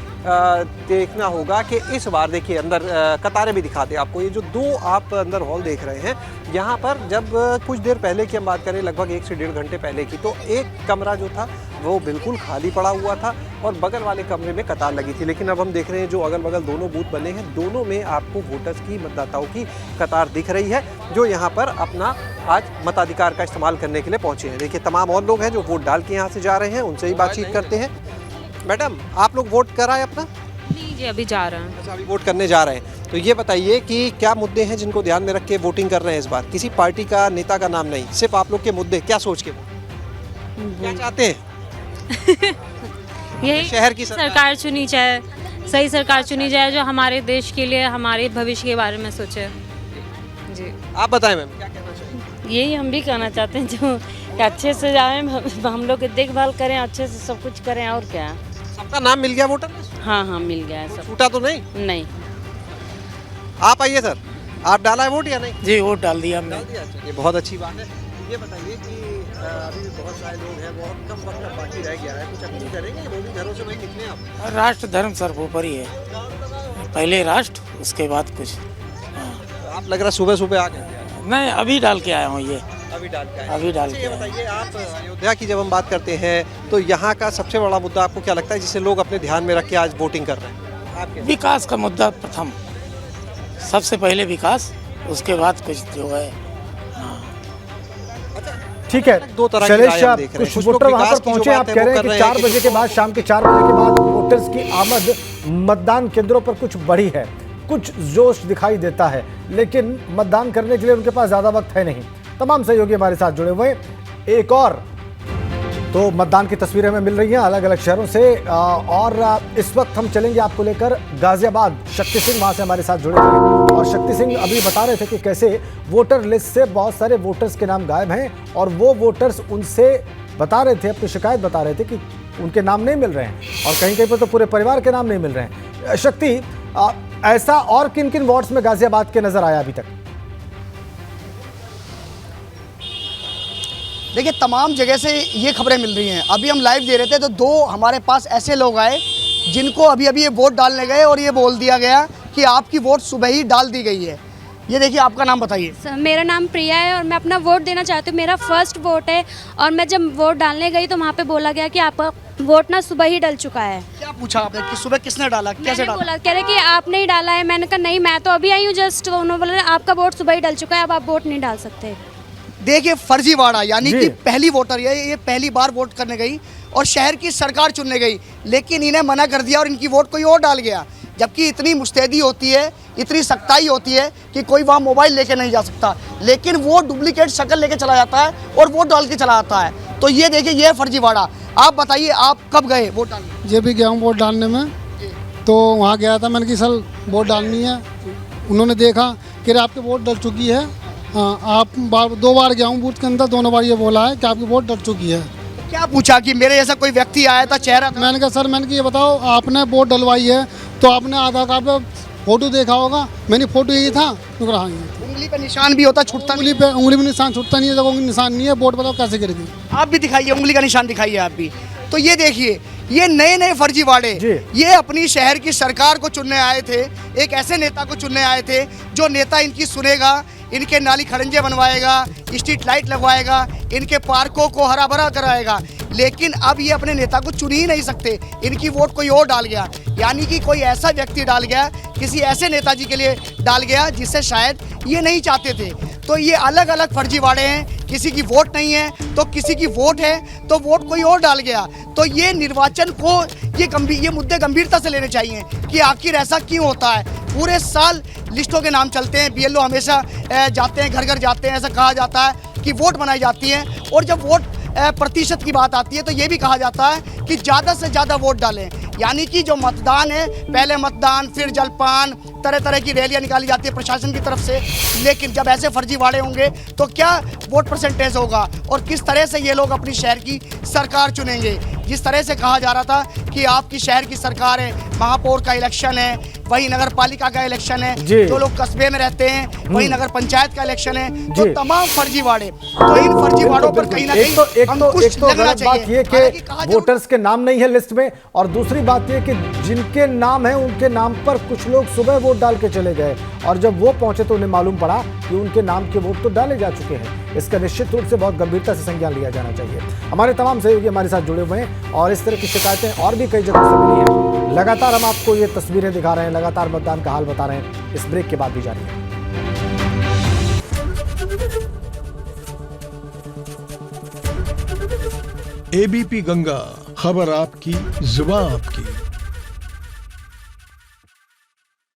देखना होगा कि इस बार देखिए अंदर कतारें भी दिखाते हैं आपको। ये जो 2 आप अंदर हॉल देख रहे हैं यहाँ पर जब कुछ देर पहले की हम बात करें लगभग 1 से 1.5 घंटे पहले की तो एक कमरा जो था वो बिल्कुल खाली पड़ा हुआ था और बगल वाले कमरे में कतार लगी थी। लेकिन अब हम देख रहे हैं जो अगल बगल दोनों बूथ बने हैं दोनों में आपको वोटर्स की मतदाताओं की कतार दिख रही है जो यहाँ पर अपना आज मताधिकार का इस्तेमाल करने के लिए पहुँचे हैं। देखिए तमाम और लोग हैं जो वोट डाल के यहाँ से जा रहे हैं, उनसे ही बातचीत करते हैं। मैडम आप लोग वोट कराए अपना? नहीं जी अभी जा रहे हैं। अच्छा अभी वोट करने जा रहे हैं। तो ये बताइए कि क्या मुद्दे हैं जिनको ध्यान में रख के वोटिंग कर रहे हैं इस बार? किसी पार्टी का नेता का नाम नहीं, सिर्फ आप लोग के मुद्दे क्या सोच के क्या चाहते हैं? यही शहर की सरकार चुनी जाए, सही सरकार चुनी जाए जो हमारे देश के लिए हमारे भविष्य के बारे में सोचे जी। आप बताएं मैम क्या कहना चाहिए? यही हम भी कहना चाहते हैं जो अच्छे से जाए, हम लोग की देखभाल करें, अच्छे से सब कुछ करें और क्या। सबका नाम मिल गया वोटर लिस्ट? हाँ हाँ मिल गया है सब। छूटा तो नहीं? नहीं। आप आइए सर, आप डाला है वोट या नहीं? जी वोट डाल दिया हमने। डाल दिया, ये बहुत अच्छी बात है। ये बताइए कि अभी बहुत सारे लोग हैं, बहुत कम वक्त बाकी रह गया है, कुछ अपील करेंगे? वो भी घरों से वही निकले आप? राष्ट्र धर्म सर्वोपरि है, पहले राष्ट्र उसके बाद कुछ। आप लग रहा सुबह सुबह आ गए? नहीं अभी डाल के आया हूँ ये। अभी डाल के आए? अभी डाल के। ये बताइए आप अयोध्या की जब हम बात करते हैं तो यहाँ का सबसे बड़ा मुद्दा आपको क्या लगता है जिसे लोग अपने ध्यान में रख के आज वोटिंग कर रहे हैं? विकास का मुद्दा प्रथम, सबसे पहले विकास, उसके बाद कुछ जो है। ठीक है शैलेश, कुछ वोटर वहां पर पहुंचे, आप कह रहे हैं कि 4 बजे के बाद, शाम के 4 बजे के बाद वोटर्स की आमद मतदान केंद्रों पर कुछ बढ़ी है, कुछ जोश दिखाई देता है, लेकिन मतदान करने के लिए उनके पास ज्यादा वक्त है नहीं। तमाम सहयोगी हमारे साथ जुड़े हुए हैं। एक और तो मतदान की तस्वीरें हमें मिल रही हैं अलग अलग शहरों से और इस वक्त हम चलेंगे आपको लेकर गाजियाबाद। शक्ति सिंह वहां से हमारे साथ जुड़े हुए हैं और शक्ति सिंह अभी बता रहे थे कि कैसे वोटर लिस्ट से बहुत सारे वोटर्स के नाम गायब हैं और वो वोटर्स उनसे बता रहे थे, अपनी शिकायत बता रहे थे कि उनके नाम नहीं मिल रहे हैं और कहीं कहीं पर तो पूरे परिवार के नाम नहीं मिल रहे हैं। शक्ति, ऐसा और किन किन वार्ड्स में गाजियाबाद के नजर आया अभी तक? देखिए तमाम जगह से ये खबरें मिल रही हैं। अभी हम लाइव दे रहे थे तो 2 हमारे पास ऐसे लोग आए जिनको अभी अभी ये वोट डालने गए और ये बोल दिया गया कि आपकी वोट सुबह ही डाल दी गई है। ये देखिए, आपका नाम बताइए। मेरा नाम प्रिया है और मैं अपना वोट देना चाहती हूँ। मेरा फर्स्ट वोट है और मैं जब वोट डालने गई तो वहाँ पे बोला गया कि आपका वोट ना सुबह ही डल चुका है। क्या पूछा आपने कि सुबह किसने डाला, कैसे डाला? बोला, कह रहे कि आपने ही डाला है। मैंने कहा नहीं, मैं तो अभी आई हूँ जस्ट। उन्होंने बोला आपका वोट सुबह ही डल चुका है, अब आप वोट नहीं डाल सकते। देखिए फर्जीवाड़ा, यानी कि पहली वोटर ये पहली बार वोट करने गई और शहर की सरकार चुनने गई, लेकिन इन्हें मना कर दिया और इनकी वोट कोई और डाल गया। जबकि इतनी मुस्तैदी होती है, इतनी सख्ताई होती है कि कोई वहाँ मोबाइल लेके नहीं जा सकता, लेकिन वो डुप्लीकेट शक्ल लेके चला जाता है और वोट डाल के चला जाता है। तो ये देखिए, ये फर्जीवाड़ा। आप बताइए, आप कब गए वोट डालने? ये भी गया हूँ वोट डालने में, तो वहाँ गया था, मैंने कि सर वोट डालनी है। उन्होंने देखा कि आपकी वोट डल चुकी है। हाँ, आप 2 बार गया हूँ बूथ के अंदर, दोनों बार ये बोला है कि आपकी वोट डल चुकी है। क्या पूछा कि मेरे जैसा कोई व्यक्ति आया था, चेहरा था? मैंने कहा सर, मैंने कि ये बताओ आपने वोट डलवाई है तो आपने आधार कार्ड पे फोटो देखा होगा। मैंने फोटो यही था। उंगली पे निशान भी होता, छूटता? उंगली पे निशान छूटता नहीं है। जब उंगली निशान नहीं है, वोट बताओ कैसे गिरेगी? आप भी दिखाइए, उंगली का निशान दिखाइए आप भी। तो ये देखिए, ये नए नए फर्जीवाड़े, ये अपनी शहर की सरकार को चुनने आए थे, एक ऐसे नेता को चुनने आए थे जो नेता इनकी सुनेगा, इनके नाली खड़ंजे बनवाएगा, स्ट्रीट लाइट लगवाएगा, इनके पार्कों को हरा भरा कराएगा। लेकिन अब ये अपने नेता को चुन ही नहीं सकते, इनकी वोट कोई और डाल गया। यानी कि कोई ऐसा व्यक्ति डाल गया, किसी ऐसे नेताजी के लिए डाल गया जिससे शायद ये नहीं चाहते थे। तो ये अलग अलग फर्जीवाड़े हैं। किसी की वोट नहीं है तो किसी की वोट है तो वोट कोई और डाल गया। तो ये निर्वाचन को ये मुद्दे गंभीरता से लेने चाहिए कि आखिर ऐसा क्यों होता है। पूरे साल लिस्टों के नाम चलते हैं, बीएलओ हमेशा जाते हैं, घर घर जाते हैं, ऐसा कहा जाता है कि वोट बनाई जाती है, और जब वोट प्रतिशत की बात आती है तो ये भी कहा जाता है कि ज़्यादा से ज़्यादा वोट डालें। यानी कि जो मतदान है, पहले मतदान, फिर जलपान, तरह तरह की रैलियां निकाली जाती है प्रशासन की तरफ से। लेकिन जब ऐसे फर्जीवाड़े होंगे तो क्या वोट परसेंटेज होगा और किस तरह से ये लोग अपनी शहर की सरकार चुनेंगे? जिस तरह से कहा जा रहा था कि आपकी शहर की सरकार है, महापौर का इलेक्शन है, वही नगर पालिका का इलेक्शन है, जो लोग कस्बे में रहते हैं वही नगर पंचायत का इलेक्शन है, तो तमाम फर्जीवाड़े। तो इन फर्जीवाड़ों पर कहीं ना कहीं अंकुश लगना चाहिए। बात ये कि वोटर्स के नाम नहीं है लिस्ट में, और दूसरी बात ये कि जिनके नाम है उनके नाम पर कुछ लोग सुबह वोट डाल के चले गए, और जब वो पहुंचे तो उन्हें मालूम पड़ा कि उनके नाम के वोट तो डाले जा चुके हैं। इसका निश्चित रूप से बहुत गंभीरता से संज्ञान लिया जाना चाहिए। हमारे तमाम सहयोगी हमारे साथ जुड़े हुए हैं और इस तरह की शिकायतें और भी कई जगहों से मिली हैं। लगातार हम आपको ये तस्वीरें दिखा रहे हैं, लगातार मतदान का हाल बता रहे हैं। इस ब्रेक के बाद भी जारी है। एबीपी गंगा, खबर आपकी, जुबान आपकी।